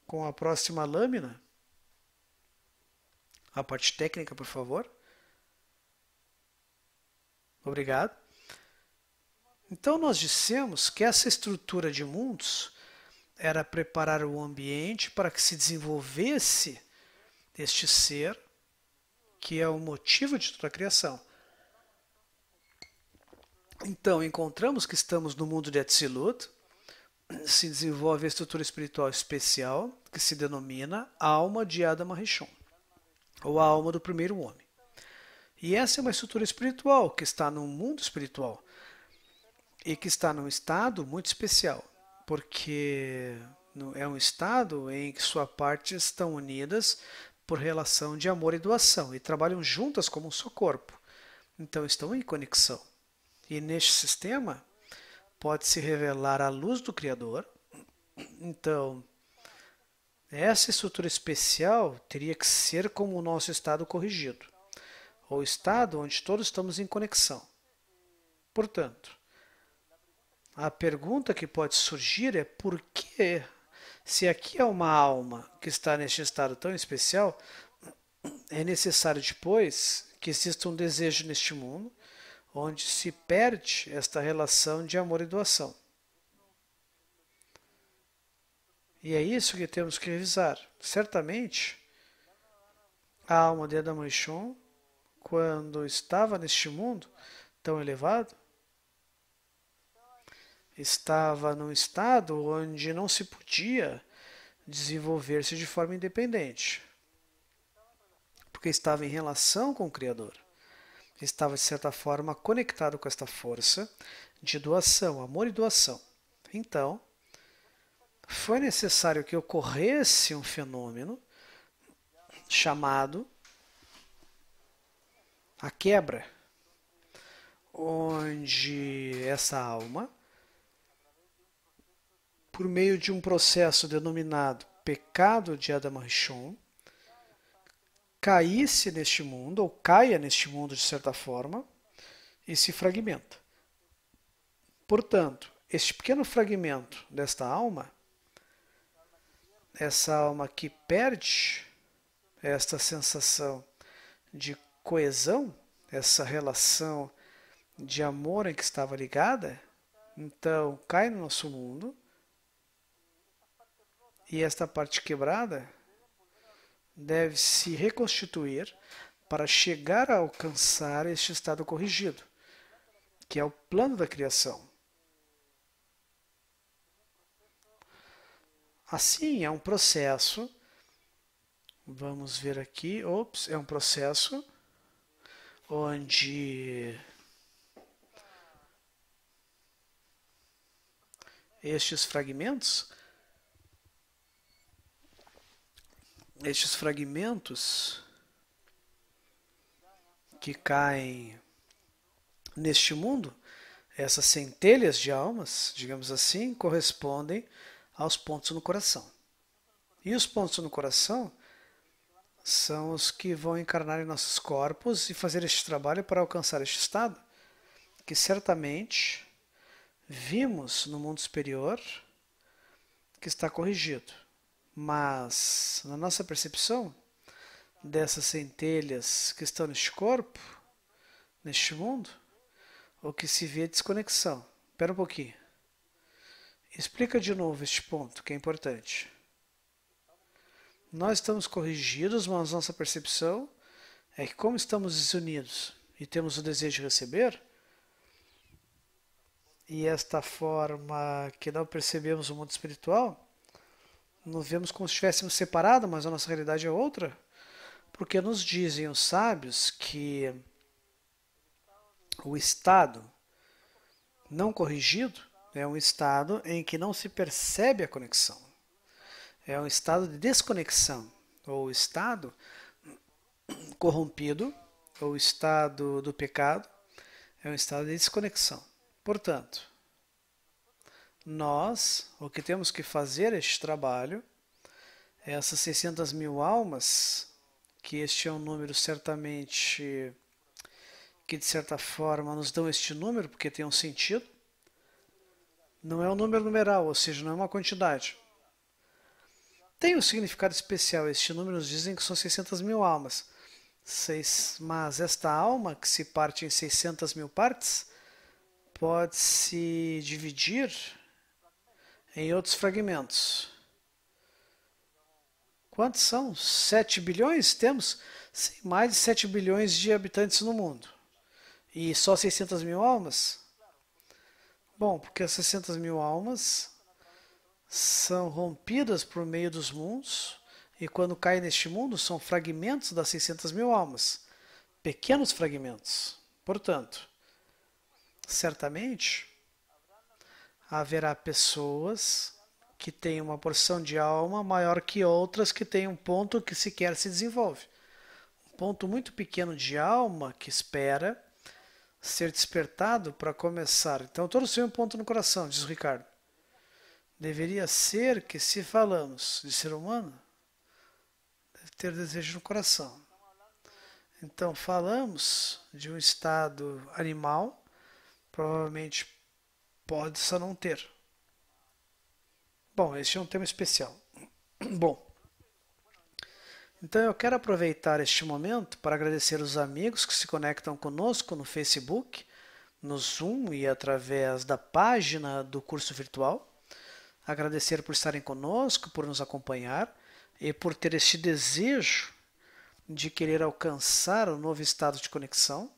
com a próxima lâmina, a parte técnica, por favor. Obrigado. Então, nós dissemos que essa estrutura de mundos era preparar o ambiente para que se desenvolvesse este ser, que é o motivo de toda a criação. Então, encontramos que estamos no mundo de Atzilut, se desenvolve a estrutura espiritual especial, que se denomina alma de Adam Rishon, ou a alma do primeiro homem. E essa é uma estrutura espiritual que está no mundo espiritual e que está num estado muito especial, porque é um estado em que suas partes estão unidas por relação de amor e doação e trabalham juntas como um só corpo. Então estão em conexão. E neste sistema pode-se revelar a luz do Criador. Então, essa estrutura especial teria que ser como o nosso estado corrigido, ou estado onde todos estamos em conexão. Portanto, a pergunta que pode surgir é por que, se aqui é uma alma que está neste estado tão especial, é necessário depois que exista um desejo neste mundo onde se perde esta relação de amor e doação. E é isso que temos que revisar. Certamente, a alma de Adam Rishon, quando estava neste mundo tão elevado, estava num estado onde não se podia desenvolver-se de forma independente, porque estava em relação com o Criador. Estava, de certa forma, conectado com esta força de doação, amor e doação. Então, foi necessário que ocorresse um fenômeno chamado a quebra, onde essa alma, por meio de um processo denominado pecado de Adam Rishon, caísse neste mundo, ou caia neste mundo de certa forma, e se fragmenta. Portanto, este pequeno fragmento desta alma, essa alma que perde esta sensação de coesão, essa relação de amor em que estava ligada, então cai no nosso mundo, e esta parte quebrada deve se reconstituir para chegar a alcançar este estado corrigido, que é o plano da criação. Assim, é um processo, vamos ver aqui, é um processo onde estes fragmentos que caem neste mundo, essas centelhas de almas, digamos assim, correspondem aos pontos no coração. E os pontos no coração são os que vão encarnar em nossos corpos e fazer este trabalho para alcançar este estado, que certamente vimos no mundo superior que está corrigido. Mas, na nossa percepção dessas centelhas que estão neste corpo, neste mundo, o que se vê é desconexão. Espera um pouquinho. Explica de novo este ponto, que é importante. Nós estamos corrigidos, mas nossa percepção é que como estamos desunidos e temos o desejo de receber, e esta forma que não percebemos o mundo espiritual, nos vemos como se estivéssemos separados, mas a nossa realidade é outra, Porque nos dizem os sábios que o estado não corrigido é um estado em que não se percebe a conexão. É um estado de desconexão, ou estado corrompido, ou estado do pecado, é um estado de desconexão. Portanto, nós, o que temos que fazer este trabalho, essas 600 mil almas, que este é um número certamente que de certa forma nos dão este número, porque tem um sentido, não é um número numeral, ou seja, não é uma quantidade. Tem um significado especial, este número nos dizem que são 600 mil almas, mas esta alma, que se parte em 600 mil partes, pode se dividir em outros fragmentos. Quantos são? 7 bilhões? Temos mais de 7 bilhões de habitantes no mundo. E só 600 mil almas? Bom, porque as 600 mil almas são rompidas por meio dos mundos, e quando caem neste mundo são fragmentos das 600 mil almas, pequenos fragmentos. Portanto, certamente haverá pessoas que têm uma porção de alma maior que outras que têm um ponto que sequer se desenvolve. Um ponto muito pequeno de alma que espera ser despertado para começar. Então todos têm um ponto no coração, diz o Ricardo. Deveria ser que, se falamos de ser humano, deve ter desejo no coração. Então falamos de um estado animal, provavelmente pode só não ter. Bom, este é um tema especial. Bom, então eu quero aproveitar este momento para agradecer os amigos que se conectam conosco no Facebook, no Zoom e através da página do curso virtual. Agradecer por estarem conosco, por nos acompanhar e por ter este desejo de querer alcançar um novo estado de conexão.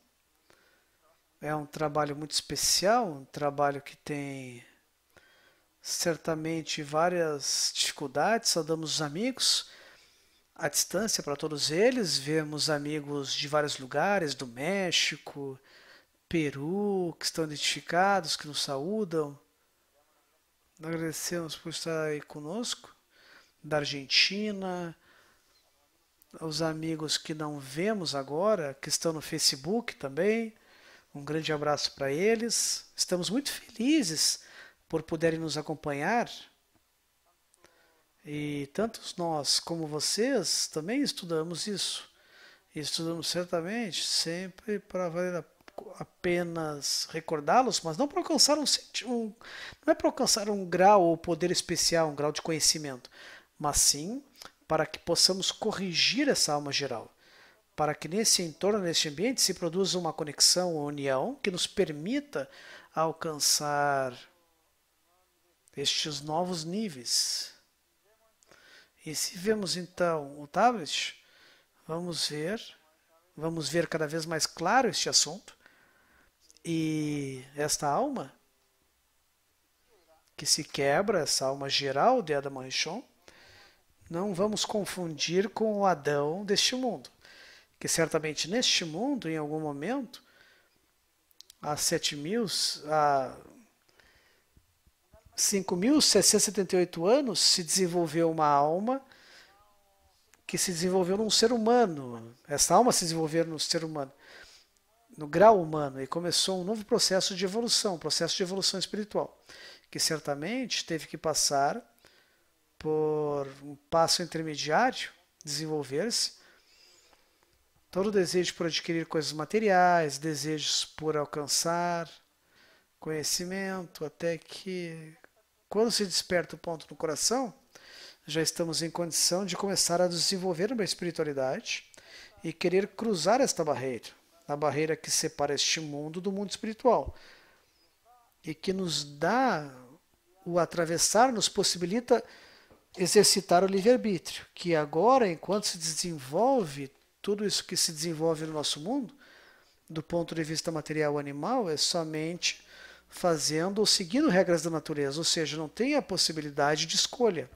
É um trabalho muito especial, um trabalho que tem certamente várias dificuldades. Saudamos os amigos à distância para todos eles. Vemos amigos de vários lugares, do México, Peru, que estão identificados, que nos saúdam. Agradecemos por estar aí conosco, da Argentina, aos amigos que não vemos agora, que estão no Facebook também. Um grande abraço para eles. Estamos muito felizes por poderem nos acompanhar. E tanto nós como vocês também estudamos isso. E estudamos certamente sempre para valer apenas recordá-los, mas não para alcançar não é para alcançar um grau ou poder especial, um grau de conhecimento, mas sim para que possamos corrigir essa alma geral, para que nesse entorno, nesse ambiente, se produza uma conexão, uma união que nos permita alcançar estes novos níveis. E se vemos então o tablet, vamos ver cada vez mais claro este assunto. E esta alma que se quebra, essa alma geral de Adam Rishon, não vamos confundir com o Adão deste mundo. Que certamente neste mundo, em algum momento, há 5.678 anos, se desenvolveu uma alma que se desenvolveu num ser humano. Essa alma se desenvolveu no ser humano, no grau humano, e começou um novo processo de evolução, um processo de evolução espiritual, que certamente teve que passar por um passo intermediário, desenvolver-se, todo o desejo por adquirir coisas materiais, desejos por alcançar conhecimento, até que, quando se desperta o ponto no coração, já estamos em condição de começar a desenvolver uma espiritualidade e querer cruzar esta barreira, a barreira que separa este mundo do mundo espiritual, e que nos dá o atravessar, nos possibilita exercitar o livre-arbítrio, que agora, enquanto se desenvolve tudo isso que se desenvolve no nosso mundo, do ponto de vista material animal, é somente fazendo ou seguindo regras da natureza, ou seja, não tem a possibilidade de escolha,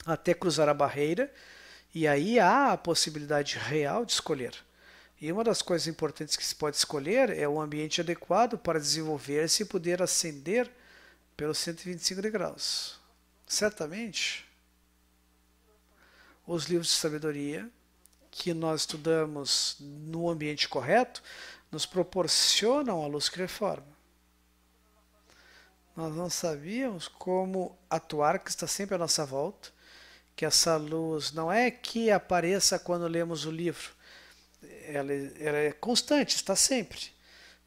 até cruzar a barreira E aí há a possibilidade real de escolher. E uma das coisas importantes que se pode escolher é o ambiente adequado para desenvolver-se e poder ascender pelos 125 degraus. Certamente, os livros de sabedoria que nós estudamos no ambiente correto nos proporcionam a luz que reforma. Nós não sabíamos como atuar, que está sempre à nossa volta, que essa luz não é que apareça quando lemos o livro, ela é constante, está sempre,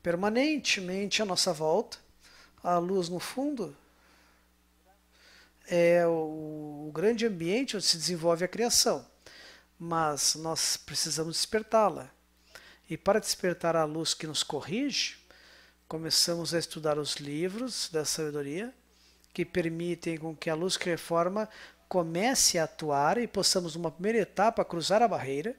permanentemente à nossa volta. A luz, no fundo, é o grande ambiente onde se desenvolve a criação, mas nós precisamos despertá-la. E para despertar a luz que nos corrige, começamos a estudar os livros da sabedoria, que permitem com que a luz que reforma comece a atuar e possamos, numa primeira etapa, cruzar a barreira,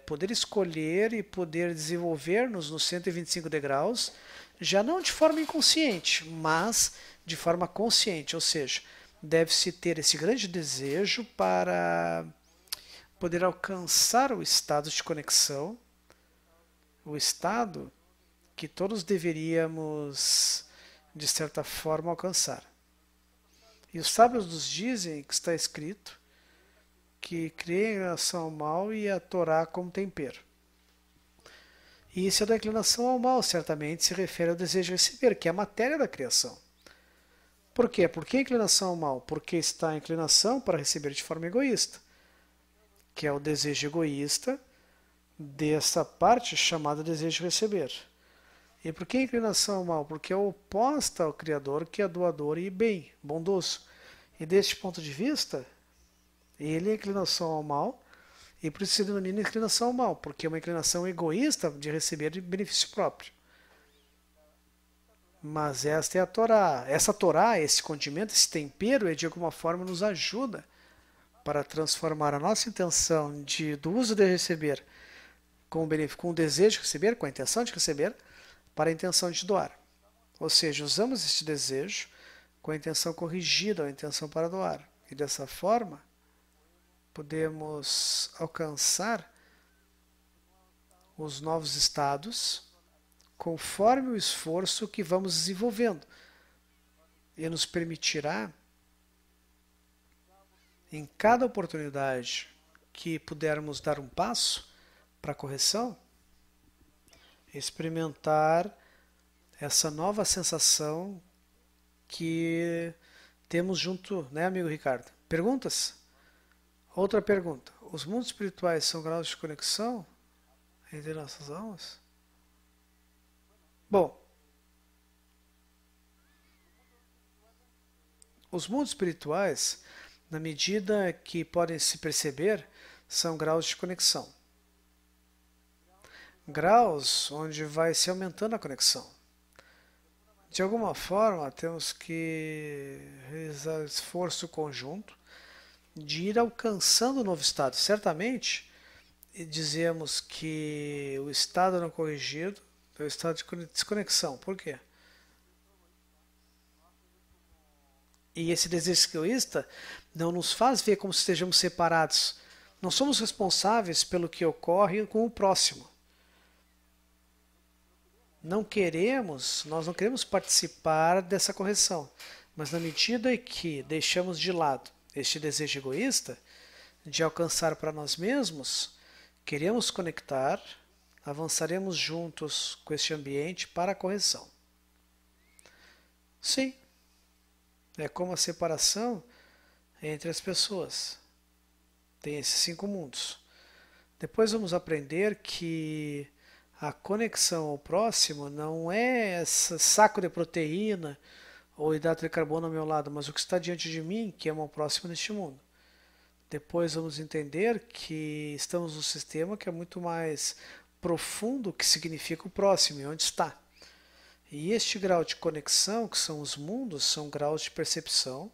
poder escolher e poder desenvolver-nos nos 125 degraus, já não de forma inconsciente, mas de forma consciente, ou seja, deve-se ter esse grande desejo para poder alcançar o estado de conexão, o estado que todos deveríamos, de certa forma, alcançar. E os sábios nos dizem que está escrito que cria a inclinação ao mal e a Torá como tempero. E isso é da inclinação ao mal, certamente se refere ao desejo de receber, que é a matéria da criação. Por quê? Por que a inclinação ao mal? Porque está a inclinação para receber de forma egoísta, que é o desejo egoísta dessa parte chamada desejo de receber. E por que a inclinação ao mal? Porque é oposta ao Criador, que é doador e bem, bondoso. E deste ponto de vista, ele é a inclinação ao mal, e por isso se denomina inclinação ao mal, porque é uma inclinação egoísta de receber de benefício próprio. Mas esta é a Torá. Essa Torá, esse condimento, esse tempero, de alguma forma nos ajuda para transformar a nossa intenção do uso de receber com o desejo de receber, com a intenção de receber, para a intenção de doar. Ou seja, usamos este desejo com a intenção corrigida, a intenção para doar. E dessa forma, podemos alcançar os novos estados conforme o esforço que vamos desenvolvendo. E nos permitirá, em cada oportunidade que pudermos dar um passo para a correção, experimentar essa nova sensação que temos junto, né, amigo Ricardo? Perguntas? Outra pergunta. Os mundos espirituais são graus de conexão entre nossas almas? Bom, os mundos espirituais, na medida que podem se perceber, são graus de conexão. Graus onde vai se aumentando a conexão. De alguma forma, temos que realizar esforço conjunto de ir alcançando o novo estado. Certamente, dizemos que o estado não corrigido é o estado de desconexão. Por quê? E esse desejo egoísta não nos faz ver como se estejamos separados. Não somos responsáveis pelo que ocorre com o próximo. Nós não queremos participar dessa correção, mas na medida em que deixamos de lado este desejo egoísta de alcançar para nós mesmos, queremos conectar, avançaremos juntos com este ambiente para a correção. Sim, é como a separação entre as pessoas. Tem esses 5 mundos. Depois vamos aprender que a conexão ao próximo não é esse saco de proteína ou hidrato de carbono ao meu lado, mas o que está diante de mim, que é o meu próximo neste mundo. Depois vamos entender que estamos num sistema que é muito mais profundo, o que significa o próximo e onde está. E este grau de conexão, que são os mundos, são graus de percepção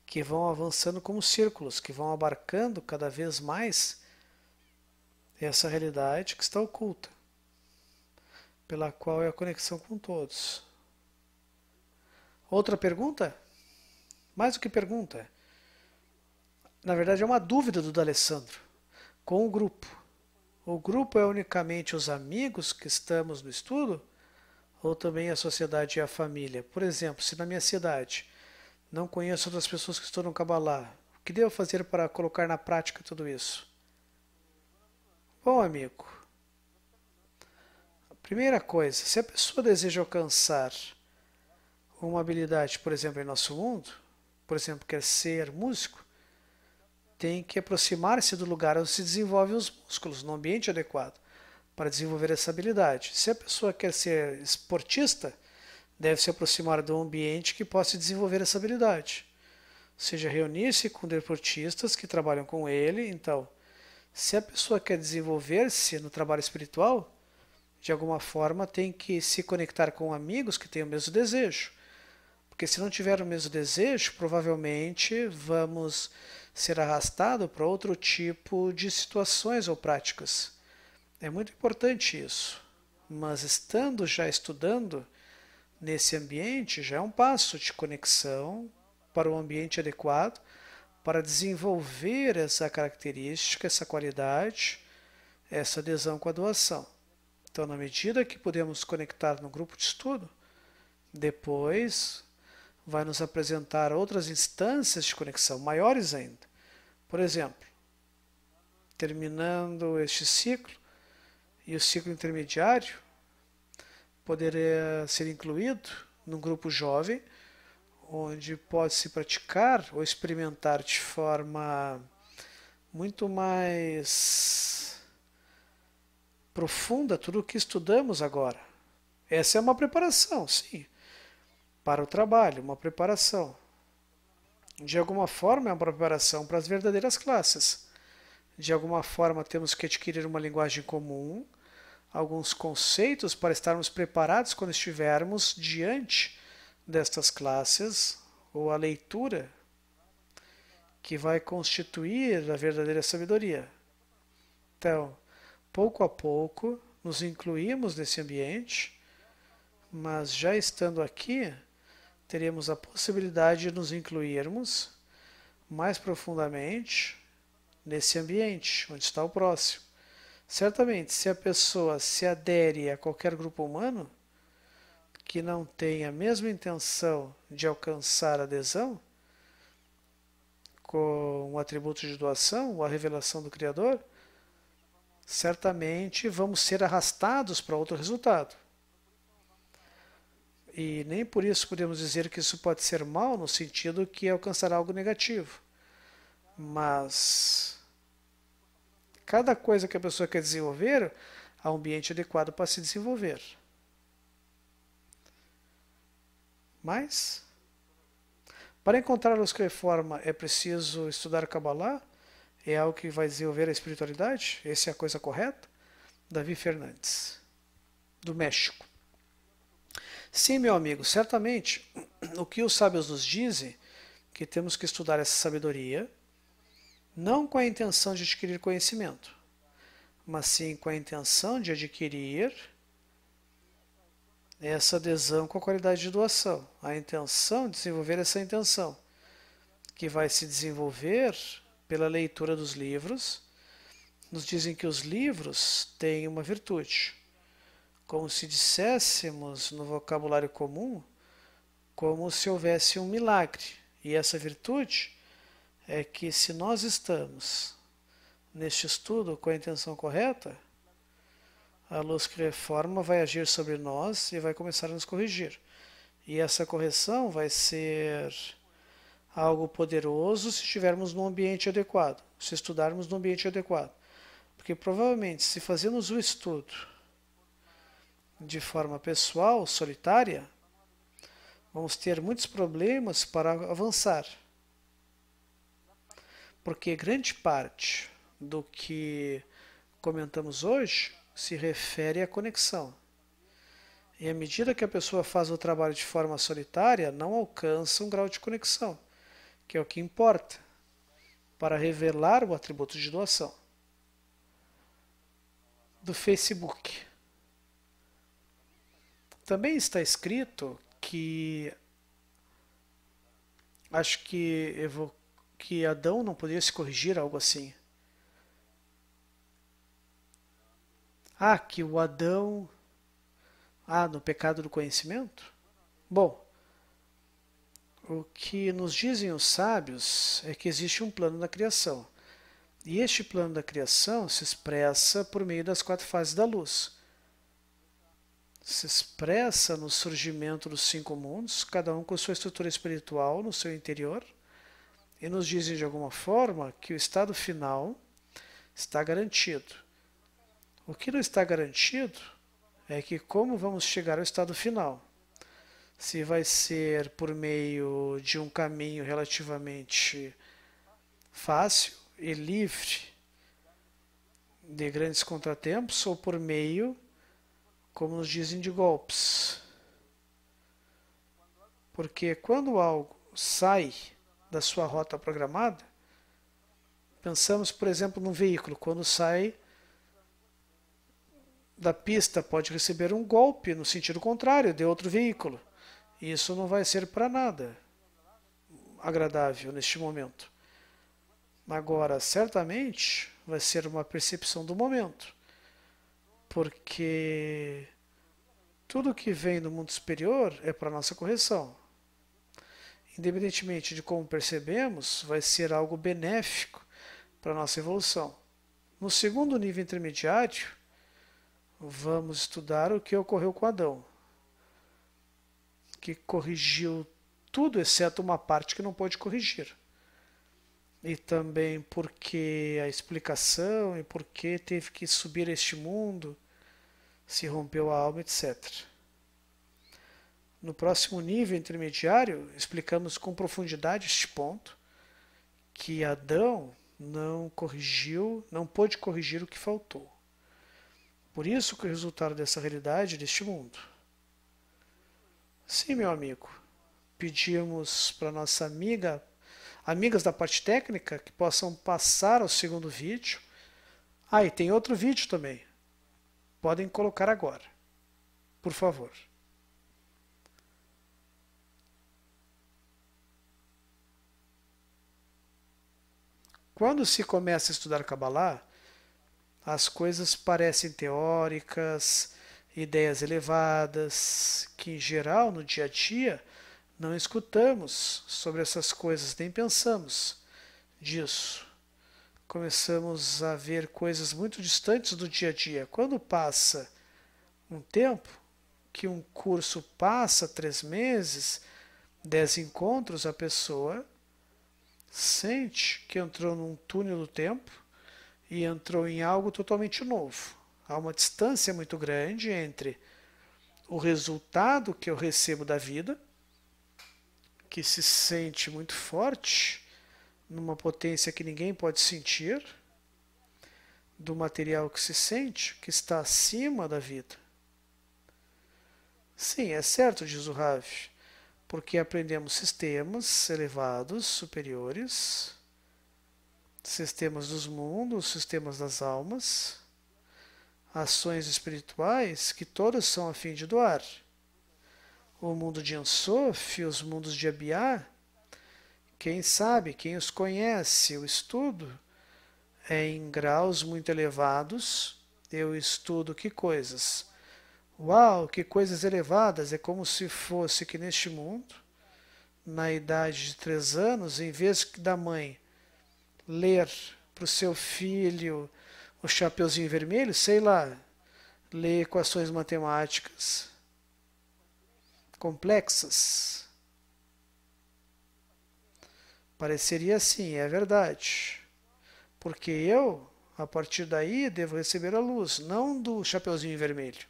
que vão avançando como círculos, que vão abarcando cada vez mais essa realidade que está oculta, pela qual é a conexão com todos. Outra pergunta? Mais do que pergunta. Na verdade, é uma dúvida do D'Alessandro com o grupo. O grupo é unicamente os amigos que estamos no estudo ou também a sociedade e a família? Por exemplo, se na minha cidade não conheço outras pessoas que estudam Kabbalah, o que devo fazer para colocar na prática tudo isso? Bom, amigo, a primeira coisa, se a pessoa deseja alcançar uma habilidade, por exemplo, em nosso mundo, por exemplo, quer ser músico, tem que aproximar-se do lugar onde se desenvolvem os músculos, no ambiente adequado, para desenvolver essa habilidade. Se a pessoa quer ser esportista, deve se aproximar de um ambiente que possa desenvolver essa habilidade. Ou seja, reunir-se com deportistas que trabalham com ele. Então, se a pessoa quer desenvolver-se no trabalho espiritual, de alguma forma tem que se conectar com amigos que têm o mesmo desejo. Porque se não tiver o mesmo desejo, provavelmente vamos ser arrastados para outro tipo de situações ou práticas. É muito importante isso. Mas estando já estudando nesse ambiente, já é um passo de conexão para o ambiente adequado, para desenvolver essa característica, essa qualidade, essa adesão com a doação. Então, na medida que podemos conectar no grupo de estudo, depois vai nos apresentar outras instâncias de conexão, maiores ainda. Por exemplo, terminando este ciclo e o ciclo intermediário, poderia ser incluído num grupo jovem, onde pode-se praticar ou experimentar de forma muito mais profunda tudo o que estudamos agora. Essa é uma preparação, sim, para o trabalho, uma preparação. De alguma forma é uma preparação para as verdadeiras classes. De alguma forma temos que adquirir uma linguagem comum, alguns conceitos para estarmos preparados quando estivermos diante destas classes, ou a leitura que vai constituir a verdadeira sabedoria. Então, pouco a pouco, nos incluímos nesse ambiente, mas já estando aqui, teremos a possibilidade de nos incluirmos mais profundamente nesse ambiente, onde está o próximo. Certamente, se a pessoa se adere a qualquer grupo humano que não tenha a mesma intenção de alcançar a adesão com o atributo de doação ou a revelação do Criador, certamente vamos ser arrastados para outro resultado. E nem por isso podemos dizer que isso pode ser mal, no sentido que alcançará algo negativo. Mas cada coisa que a pessoa quer desenvolver, há um ambiente adequado para se desenvolver. Mas, para encontrar os que reforma, é preciso estudar Kabbalah? É algo que vai desenvolver a espiritualidade? Essa é a coisa correta? Davi Fernandes, do México. Sim, meu amigo, certamente o que os sábios nos dizem, que temos que estudar essa sabedoria, não com a intenção de adquirir conhecimento, mas sim com a intenção de adquirir essa adesão com a qualidade de doação, a intenção de desenvolver essa intenção, que vai se desenvolver pela leitura dos livros. Nos dizem que os livros têm uma virtude, como se disséssemos no vocabulário comum, como se houvesse um milagre. E essa virtude é que, se nós estamos neste estudo com a intenção correta, a luz que reforma vai agir sobre nós e vai começar a nos corrigir. E essa correção vai ser algo poderoso se estivermos num ambiente adequado, se estudarmos num ambiente adequado. Porque provavelmente, se fazemos o estudo de forma pessoal, solitária, vamos ter muitos problemas para avançar. Porque grande parte do que comentamos hoje se refere à conexão. E à medida que a pessoa faz o trabalho de forma solitária, não alcança um grau de conexão, que é o que importa para revelar o atributo de doação. Do Facebook. Também está escrito que, acho que que Adão não poderia se corrigir, algo assim. Ah, que o Adão... Ah, no pecado do conhecimento? Bom, o que nos dizem os sábios é que existe um plano da criação. E este plano da criação se expressa por meio das 4 fases da luz. Se expressa no surgimento dos 5 mundos, cada um com sua estrutura espiritual no seu interior, e nos dizem de alguma forma que o estado final está garantido. O que não está garantido é que como vamos chegar ao estado final. Se vai ser por meio de um caminho relativamente fácil e livre de grandes contratempos ou por meio, como nos dizem, de golpes. Porque quando algo sai da sua rota programada, pensamos, por exemplo, num veículo, quando sai da pista pode receber um golpe no sentido contrário de outro veículo. Isso não vai ser para nada agradável neste momento. Agora, certamente, vai ser uma percepção do momento, porque tudo que vem do mundo superior é para nossa correção. Independentemente de como percebemos, vai ser algo benéfico para nossa evolução. No segundo nível intermediário, vamos estudar o que ocorreu com Adão, que corrigiu tudo exceto uma parte que não pôde corrigir. E também porque a explicação e porque teve que subir a este mundo, se rompeu a alma, etc. No próximo nível intermediário, explicamos com profundidade este ponto, que Adão não corrigiu, não pôde corrigir o que faltou. Por isso que o resultado dessa realidade deste mundo. Sim, meu amigo, pedimos para nossa amigas da parte técnica, que possam passar ao segundo vídeo. Ah, e tem outro vídeo também. Podem colocar agora, por favor. Quando se começa a estudar Kabbalah, as coisas parecem teóricas, ideias elevadas, que em geral no dia a dia não escutamos sobre essas coisas, nem pensamos disso. Começamos a ver coisas muito distantes do dia a dia. Quando passa um tempo, que um curso passa 3 meses, 10 encontros, a pessoa sente que entrou num túnel do tempo e entrou em algo totalmente novo. Há uma distância muito grande entre o resultado que eu recebo da vida, que se sente muito forte, numa potência que ninguém pode sentir, do material que se sente, que está acima da vida. Sim, é certo, diz o Rav, porque aprendemos sistemas elevados, superiores, sistemas dos mundos, sistemas das almas, ações espirituais que todas são a fim de doar. O mundo de Ensof e os mundos de Abiá, quem sabe, quem os conhece, o estudo é em graus muito elevados. Eu estudo que coisas? Uau, que coisas elevadas! É como se fosse que neste mundo, na idade de 3 anos, em vez da mãe ler para o seu filho o Chapeuzinho Vermelho, sei lá, ler equações matemáticas complexas. Pareceria assim, é verdade. Porque eu, a partir daí, devo receber a luz, não do Chapeuzinho Vermelho.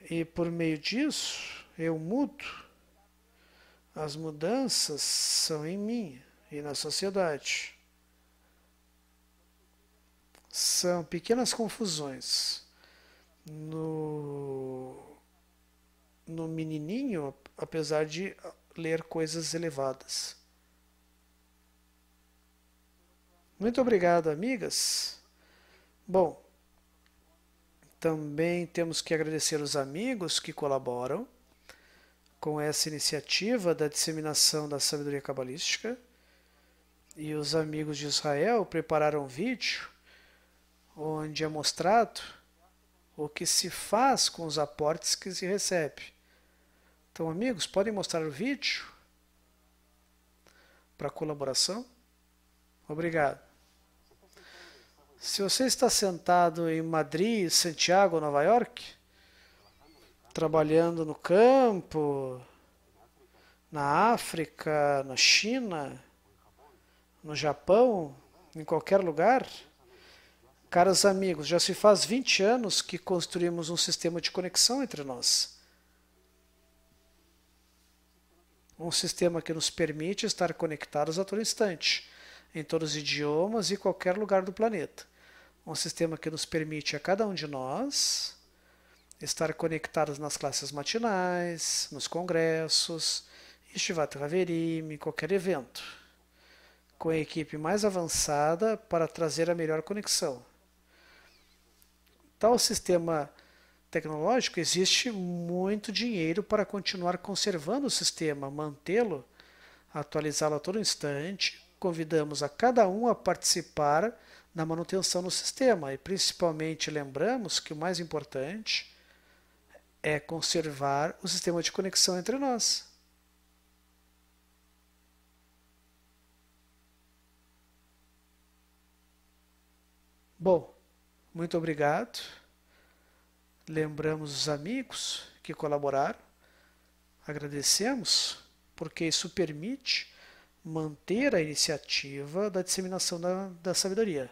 E por meio disso, eu mudo. As mudanças são em mim e na sociedade. São pequenas confusões no menininho, apesar de ler coisas elevadas. Muito obrigado, amigas. Bom, também temos que agradecer os amigos que colaboram com essa iniciativa da disseminação da sabedoria cabalística, e os amigos de Israel prepararam um vídeo onde é mostrado o que se faz com os aportes que se recebe. Então, amigos, podem mostrar o vídeo para colaboração? Obrigado. Se você está sentado em Madrid, Santiago, Nova York, trabalhando no campo, na África, na China, no Japão, em qualquer lugar, caros amigos, já se faz 20 anos que construímos um sistema de conexão entre nós. Um sistema que nos permite estar conectados a todo instante, em todos os idiomas e qualquer lugar do planeta. Um sistema que nos permite a cada um de nós estar conectados nas classes matinais, nos congressos, Yeshivat Haverim, em qualquer evento, com a equipe mais avançada para trazer a melhor conexão. Tal sistema tecnológico, existe muito dinheiro para continuar conservando o sistema, mantê-lo, atualizá-lo a todo instante. Convidamos a cada um a participar na manutenção do sistema e principalmente lembramos que o mais importante é conservar o sistema de conexão entre nós. Bom, muito obrigado. Lembramos os amigos que colaboraram. Agradecemos, porque isso permite manter a iniciativa da disseminação da sabedoria.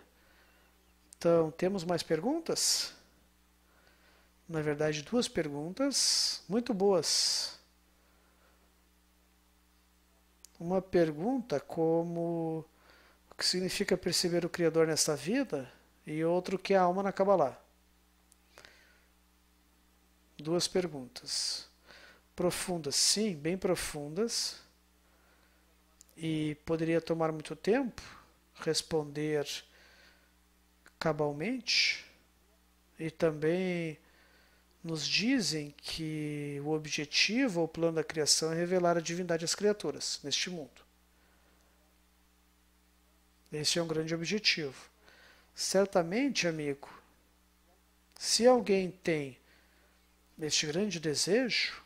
Então, temos mais perguntas? Na verdade, duas perguntas muito boas. Uma pergunta como o que significa perceber o Criador nesta vida e outro que é a alma na Kabbalah. Duas perguntas. Profundas, sim, bem profundas. E poderia tomar muito tempo responder cabalmente. E também nos dizem que o objetivo ou o plano da criação é revelar a divindade às criaturas neste mundo. Esse é um grande objetivo. Certamente, amigo, se alguém tem este grande desejo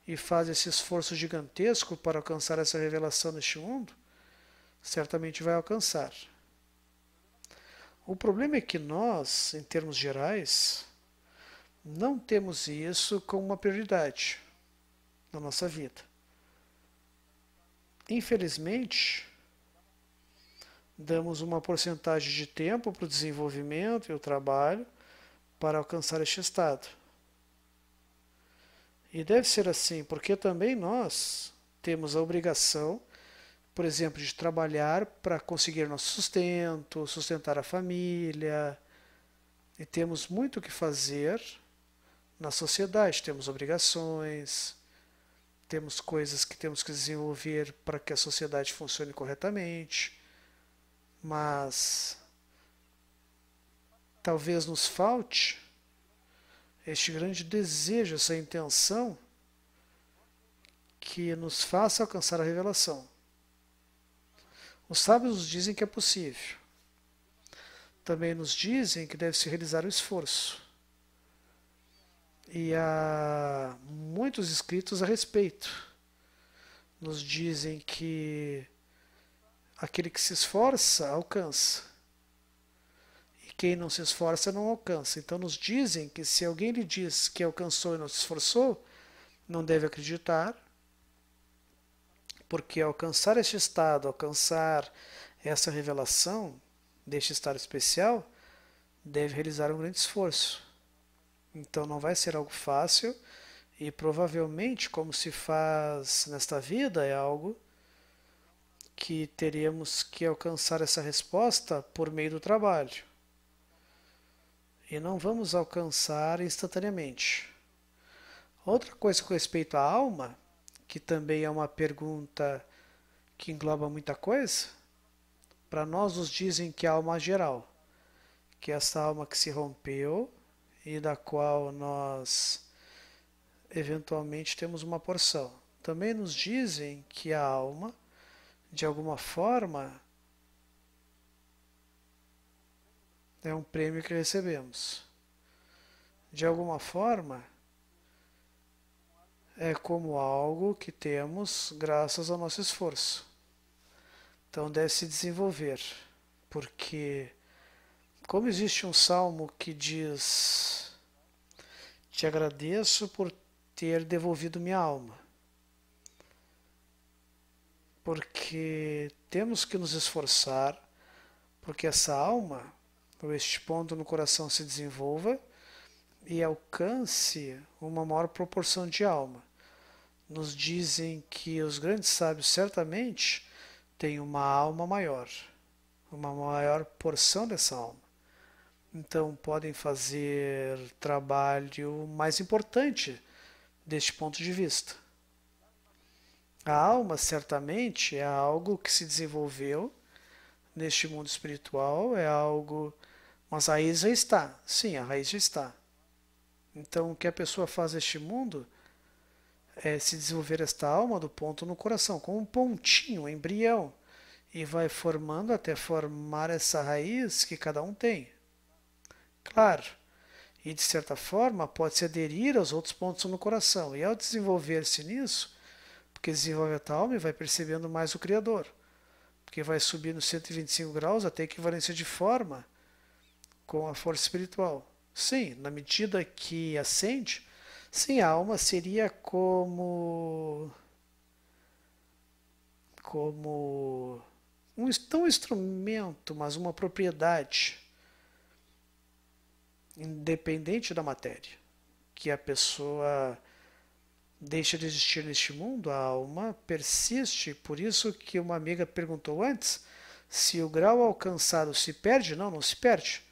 e faz esse esforço gigantesco para alcançar essa revelação neste mundo, certamente vai alcançar. O problema é que nós, em termos gerais, não temos isso como uma prioridade na nossa vida. Infelizmente, damos uma porcentagem de tempo para o desenvolvimento e o trabalho para alcançar este estado. E deve ser assim, porque também nós temos a obrigação, por exemplo, de trabalhar para conseguir nosso sustento, sustentar a família, e temos muito o que fazer na sociedade, temos obrigações, temos coisas que temos que desenvolver para que a sociedade funcione corretamente, mas talvez nos falte este grande desejo, essa intenção que nos faça alcançar a revelação. Os sábios nos dizem que é possível. Também nos dizem que deve se realizar o esforço. E há muitos escritos a respeito. Nos dizem que aquele que se esforça, alcança. E quem não se esforça, não alcança. Então nos dizem que se alguém lhe diz que alcançou e não se esforçou, não deve acreditar, porque alcançar este estado, alcançar essa revelação deste estado especial, deve realizar um grande esforço. Então não vai ser algo fácil e provavelmente, como se faz nesta vida, é algo que teremos que alcançar essa resposta por meio do trabalho. E não vamos alcançar instantaneamente. Outra coisa com respeito à alma, que também é uma pergunta que engloba muita coisa, para nós nos dizem que a alma é geral, que é essa alma que se rompeu e da qual nós eventualmente temos uma porção. Também nos dizem que a alma, de alguma forma, é um prêmio que recebemos. De alguma forma, é como algo que temos graças ao nosso esforço. Então deve se desenvolver, porque como existe um salmo que diz: Te agradeço por ter devolvido minha alma, porque temos que nos esforçar porque essa alma, ou este ponto no coração, se desenvolva e alcance uma maior proporção de alma. Nos dizem que os grandes sábios certamente têm uma alma maior, uma maior porção dessa alma. Então podem fazer trabalho mais importante deste ponto de vista. A alma certamente é algo que se desenvolveu neste mundo espiritual, é algo, mas a raiz já está. Sim, a raiz já está. Então o que a pessoa faz neste mundo é se desenvolver esta alma do ponto no coração, como um pontinho, um embrião, e vai formando até formar essa raiz que cada um tem. Claro, e de certa forma pode-se aderir aos outros pontos no coração, e ao desenvolver-se nisso, porque desenvolve a tal alma e vai percebendo mais o Criador, porque vai subir nos 125 graus até a equivalência de forma com a força espiritual. Sim, na medida que ascende, sim, a alma seria como um instrumento, mas uma propriedade independente da matéria, que a pessoa deixa de existir neste mundo, a alma persiste. Por isso que uma amiga perguntou antes se o grau alcançado se perde. Não, não se perde.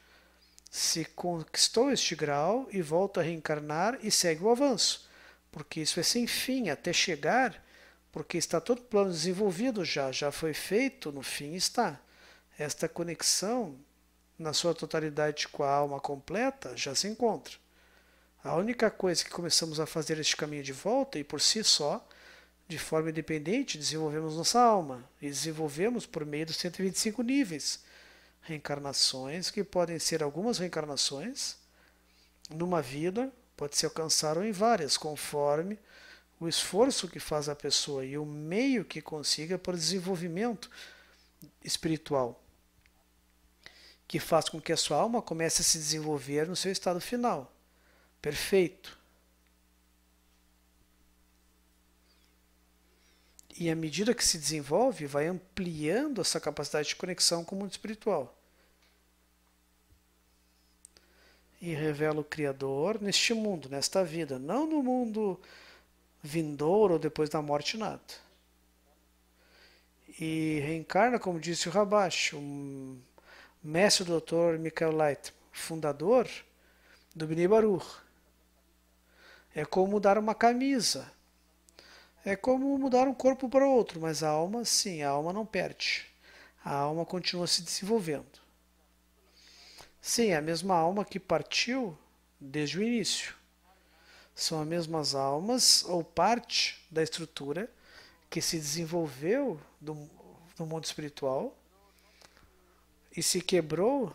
Se conquistou este grau e volta a reencarnar e segue o avanço, porque isso é sem fim até chegar, porque está todo o plano desenvolvido já foi feito, no fim está. Esta conexão na sua totalidade com a alma completa já se encontra. A única coisa que começamos a fazer este caminho de volta, e por si só, de forma independente, desenvolvemos nossa alma. E desenvolvemos por meio dos 125 níveis. Reencarnações, que podem ser algumas reencarnações, numa vida, pode se alcançar ou em várias, conforme o esforço que faz a pessoa e o meio que consiga para o desenvolvimento espiritual, que faz com que a sua alma comece a se desenvolver no seu estado final. Perfeito. E à medida que se desenvolve, vai ampliando essa capacidade de conexão com o mundo espiritual. E revela o Criador neste mundo, nesta vida, não no mundo vindouro ou depois da morte, nada. E reencarna, como disse o Rabash, o mestre doutor Michael Light, fundador do Bnei Baruch. É como mudar uma camisa. É como mudar um corpo para outro, mas a alma, sim, a alma não perde. A alma continua se desenvolvendo. Sim, é a mesma alma que partiu desde o início. São as mesmas almas ou parte da estrutura que se desenvolveu do mundo espiritual e se quebrou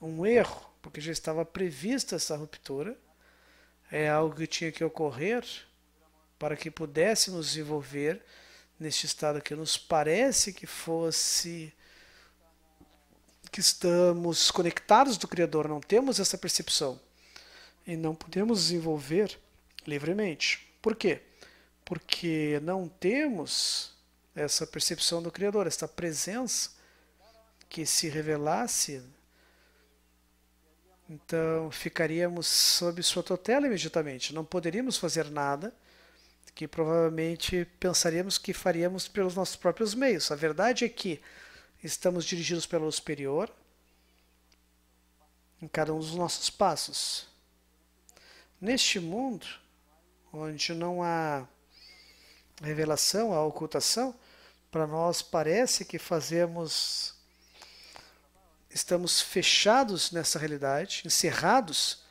um erro, porque já estava prevista essa ruptura. É algo que tinha que ocorrer para que pudéssemos desenvolver neste estado que nos parece que fosse que estamos conectados do Criador, não temos essa percepção e não podemos desenvolver livremente. Por quê? Porque não temos essa percepção do Criador, esta presença que se revelasse, então ficaríamos sob sua tutela imediatamente, não poderíamos fazer nada que provavelmente pensaríamos que faríamos pelos nossos próprios meios. A verdade é que estamos dirigidos pela luz superior em cada um dos nossos passos. Neste mundo, onde não há revelação, há ocultação, para nós parece que estamos fechados nessa realidade, encerrados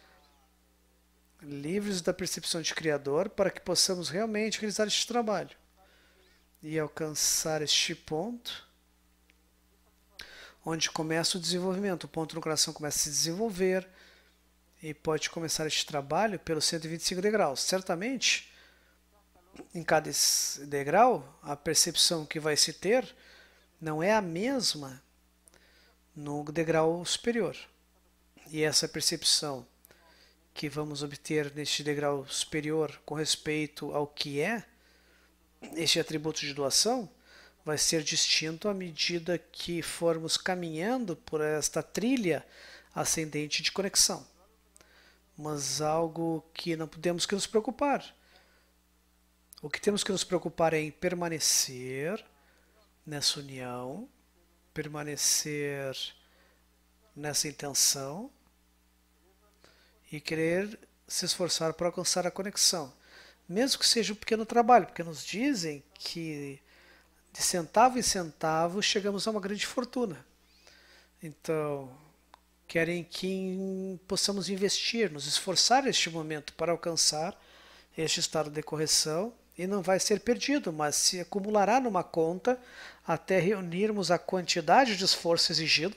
livres da percepção de Criador, para que possamos realmente realizar este trabalho e alcançar este ponto onde começa o desenvolvimento. O ponto no coração começa a se desenvolver e pode começar este trabalho pelos 125 degraus. Certamente, em cada degrau, a percepção que vai se ter não é a mesma no degrau superior. E essa percepção que vamos obter neste degrau superior com respeito ao que é este atributo de doação vai ser distinto à medida que formos caminhando por esta trilha ascendente de conexão. Mas algo que não podemos que nos preocupar. O que temos que nos preocupar é em permanecer nessa união, permanecer nessa intenção e querer se esforçar para alcançar a conexão. Mesmo que seja um pequeno trabalho, porque nos dizem que de centavo em centavo chegamos a uma grande fortuna. Então, querem que possamos investir, nos esforçar neste momento para alcançar este estado de correção e não vai ser perdido, mas se acumulará numa conta até reunirmos a quantidade de esforço exigido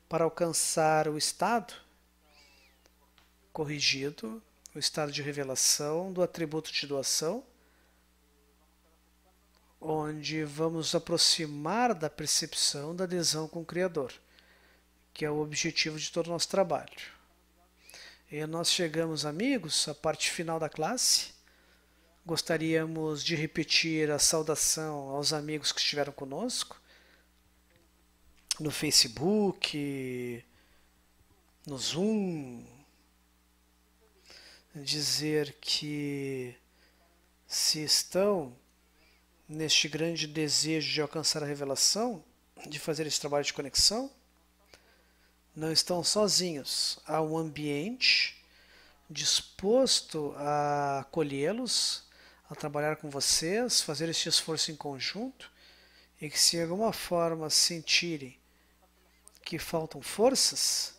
para alcançar o estado corrigido, o estado de revelação do atributo de doação, onde vamos nos aproximar da percepção da adesão com o Criador, que é o objetivo de todo o nosso trabalho. E nós chegamos, amigos, à parte final da classe. Gostaríamos de repetir a saudação aos amigos que estiveram conosco no Facebook, no Zoom, dizer que se estão neste grande desejo de alcançar a revelação, de fazer esse trabalho de conexão, não estão sozinhos. Há um ambiente disposto a acolhê-los, a trabalhar com vocês, fazer este esforço em conjunto, e que se de alguma forma sentirem que faltam forças,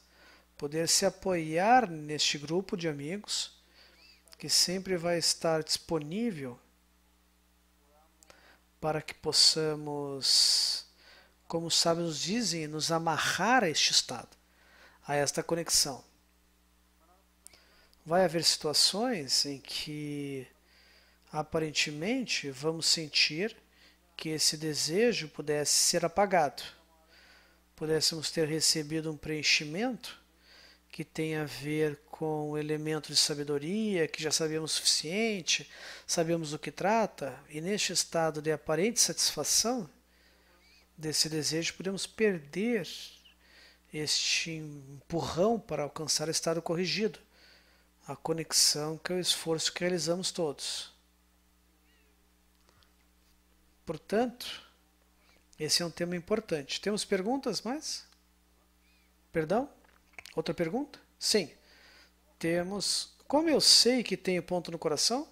poder se apoiar neste grupo de amigos que sempre vai estar disponível para que possamos, como os sábios dizem, nos amarrar a este estado, a esta conexão. Vai haver situações em que aparentemente vamos sentir que esse desejo pudesse ser apagado, pudéssemos ter recebido um preenchimento que tem a ver com o elemento de sabedoria, que já sabemos o suficiente, sabemos do que trata, e neste estado de aparente satisfação desse desejo podemos perder este empurrão para alcançar o estado corrigido, a conexão que é o esforço que realizamos todos. Portanto, esse é um tema importante. Temos perguntas mais? Perdão? Outra pergunta? Sim. Temos. Como eu sei que tenho ponto no coração?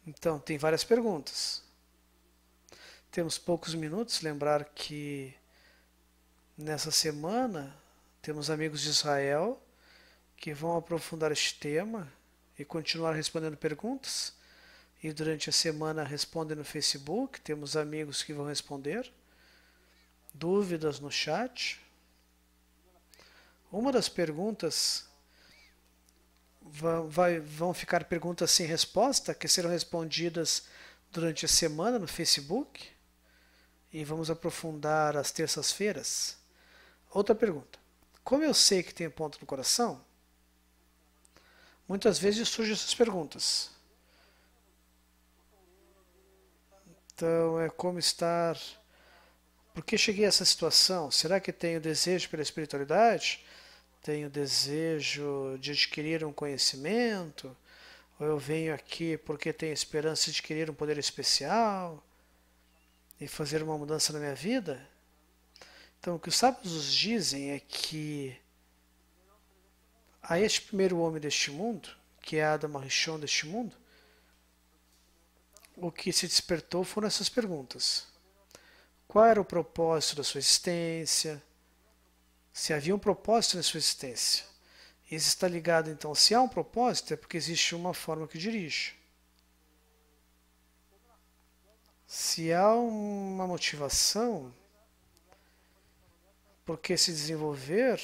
Então, tem várias perguntas. Temos poucos minutos. Lembrar que nessa semana temos amigos de Israel que vão aprofundar este tema e continuar respondendo perguntas. E durante a semana respondem no Facebook. Temos amigos que vão responder. Dúvidas no chat. Uma das perguntas vão ficar perguntas sem resposta, que serão respondidas durante a semana no Facebook. E vamos aprofundar às terças-feiras. Outra pergunta. Como eu sei que tenho ponto no coração? Muitas vezes surgem essas perguntas. Então, é como estar... Por que cheguei a essa situação? Será que tenho desejo pela espiritualidade? Tenho desejo de adquirir um conhecimento? Ou eu venho aqui porque tenho esperança de adquirir um poder especial e fazer uma mudança na minha vida? Então, o que os sábios nos dizem é que a este primeiro homem deste mundo, que é Adam Arishon deste mundo, o que se despertou foram essas perguntas. Qual era o propósito da sua existência? Se havia um propósito na sua existência. Isso está ligado, então, se há um propósito, é porque existe uma forma que dirige. Se há uma motivação por que se desenvolver,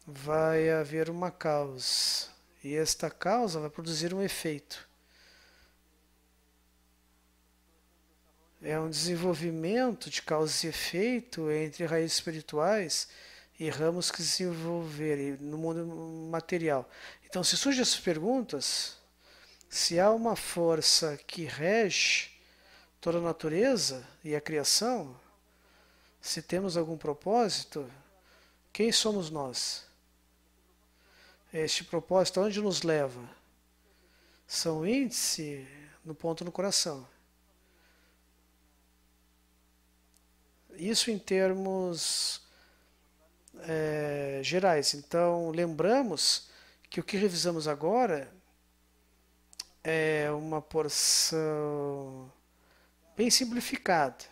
vai haver uma causa. E esta causa vai produzir um efeito. É um desenvolvimento de causa e efeito entre raízes espirituais e ramos que se desenvolverem no mundo material. Então, se surgem essas perguntas, se há uma força que rege toda a natureza e a criação, se temos algum propósito, quem somos nós? Este propósito, onde nos leva? São índice no ponto no coração. Isso em termos gerais. Então, lembramos que o que revisamos agora é uma porção bem simplificada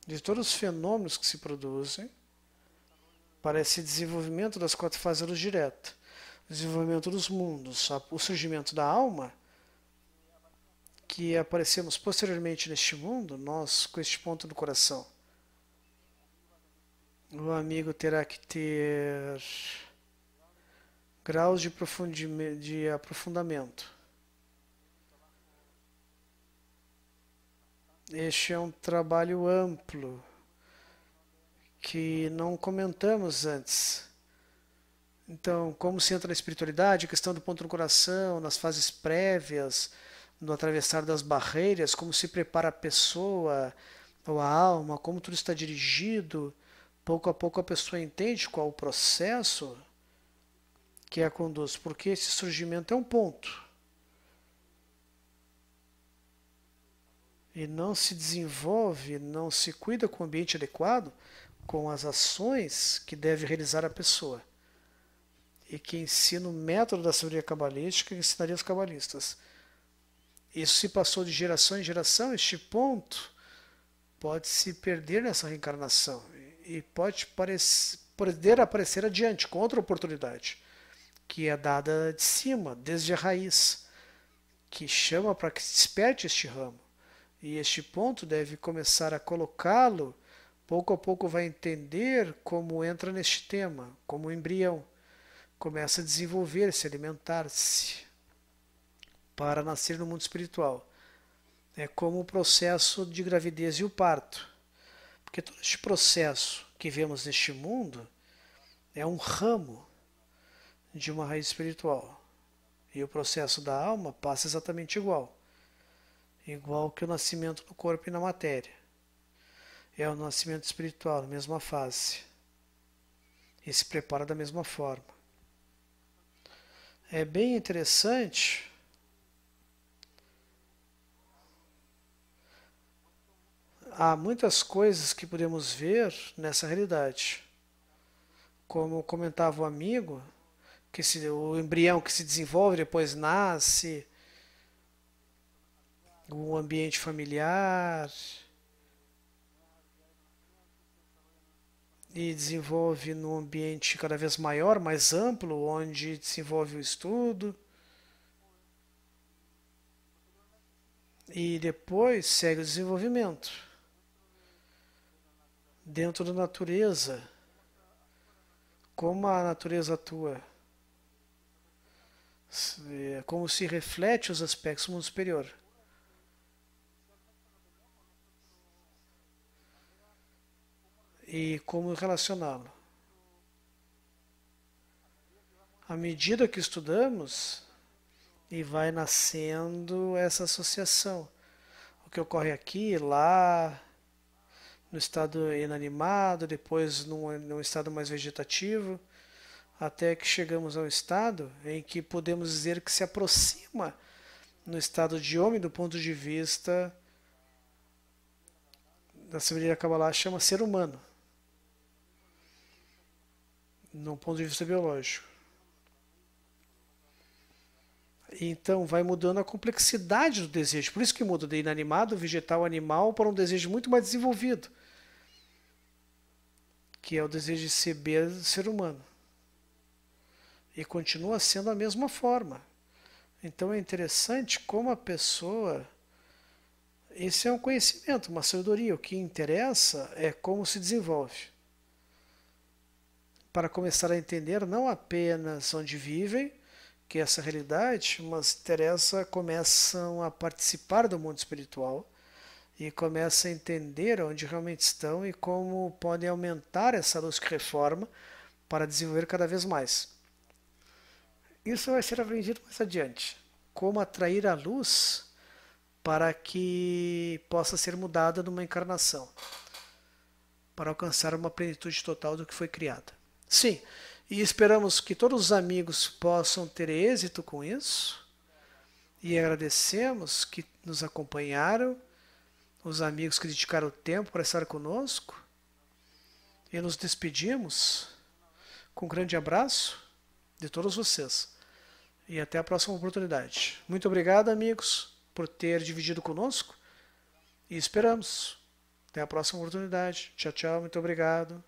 de todos os fenômenos que se produzem para esse desenvolvimento das quatro fases da luz direta, o desenvolvimento dos mundos, o surgimento da alma, que aparecemos posteriormente neste mundo, nós com este ponto no coração. O amigo terá que ter graus de aprofundamento. Este é um trabalho amplo que não comentamos antes. Então, como se entra na espiritualidade, a questão do ponto no coração, nas fases prévias, no atravessar das barreiras, como se prepara a pessoa ou a alma, como tudo está dirigido. Pouco a pouco a pessoa entende qual o processo que a conduz, porque esse surgimento é um ponto. E não se desenvolve, não se cuida com o ambiente adequado, com as ações que deve realizar a pessoa. E que ensina o método da sabedoria cabalística que ensinaria os cabalistas. Isso se passou de geração em geração, este ponto pode se perder nessa reencarnação e pode poder aparecer adiante com outra oportunidade, que é dada de cima, desde a raiz, que chama para que se desperte este ramo. E este ponto deve começar a colocá-lo, pouco a pouco vai entender como entra neste tema, como um embrião. Começa a desenvolver-se, alimentar-se, para nascer no mundo espiritual. É como o processo de gravidez e o parto. Porque todo este processo que vemos neste mundo é um ramo de uma raiz espiritual. E o processo da alma passa exatamente igual. Igual que o nascimento no corpo e na matéria. É o nascimento espiritual, na mesma fase. E se prepara da mesma forma. É bem interessante há muitas coisas que podemos ver nessa realidade. Como comentava o amigo, o embrião que se desenvolve, depois nasce, o ambiente familiar, e desenvolve num ambiente cada vez maior, mais amplo, onde desenvolve o estudo. E depois segue o desenvolvimento dentro da natureza. Como a natureza atua, como se reflete os aspectos do mundo superior. E como relacioná-lo. À medida que estudamos, e vai nascendo essa associação. O que ocorre aqui, lá, no estado inanimado, depois num estado mais vegetativo, até que chegamos ao estado em que podemos dizer que se aproxima no estado de homem do ponto de vista da sabedoria Kabbalah, chama ser humano, no ponto de vista biológico. Então vai mudando a complexidade do desejo. Por isso que muda de inanimado, vegetal, animal para um desejo muito mais desenvolvido. que é o desejo de saber do ser humano. E continua sendo a mesma forma. Então é interessante como a pessoa. Esse é um conhecimento, uma sabedoria. O que interessa é como se desenvolve. Para começar a entender não apenas onde vivem, que é essa realidade, mas interessa, começam a participar do mundo espiritual e começam a entender onde realmente estão e como podem aumentar essa luz que reforma para desenvolver cada vez mais. Isso vai ser aprendido mais adiante. Como atrair a luz para que possa ser mudada numa encarnação, para alcançar uma plenitude total do que foi criada. Sim, e esperamos que todos os amigos possam ter êxito com isso. E agradecemos que nos acompanharam, os amigos que dedicaram o tempo para estar conosco. E nos despedimos com um grande abraço de todos vocês. E até a próxima oportunidade. Muito obrigado, amigos, por ter dividido conosco. E esperamos. Até a próxima oportunidade. Tchau, tchau. Muito obrigado.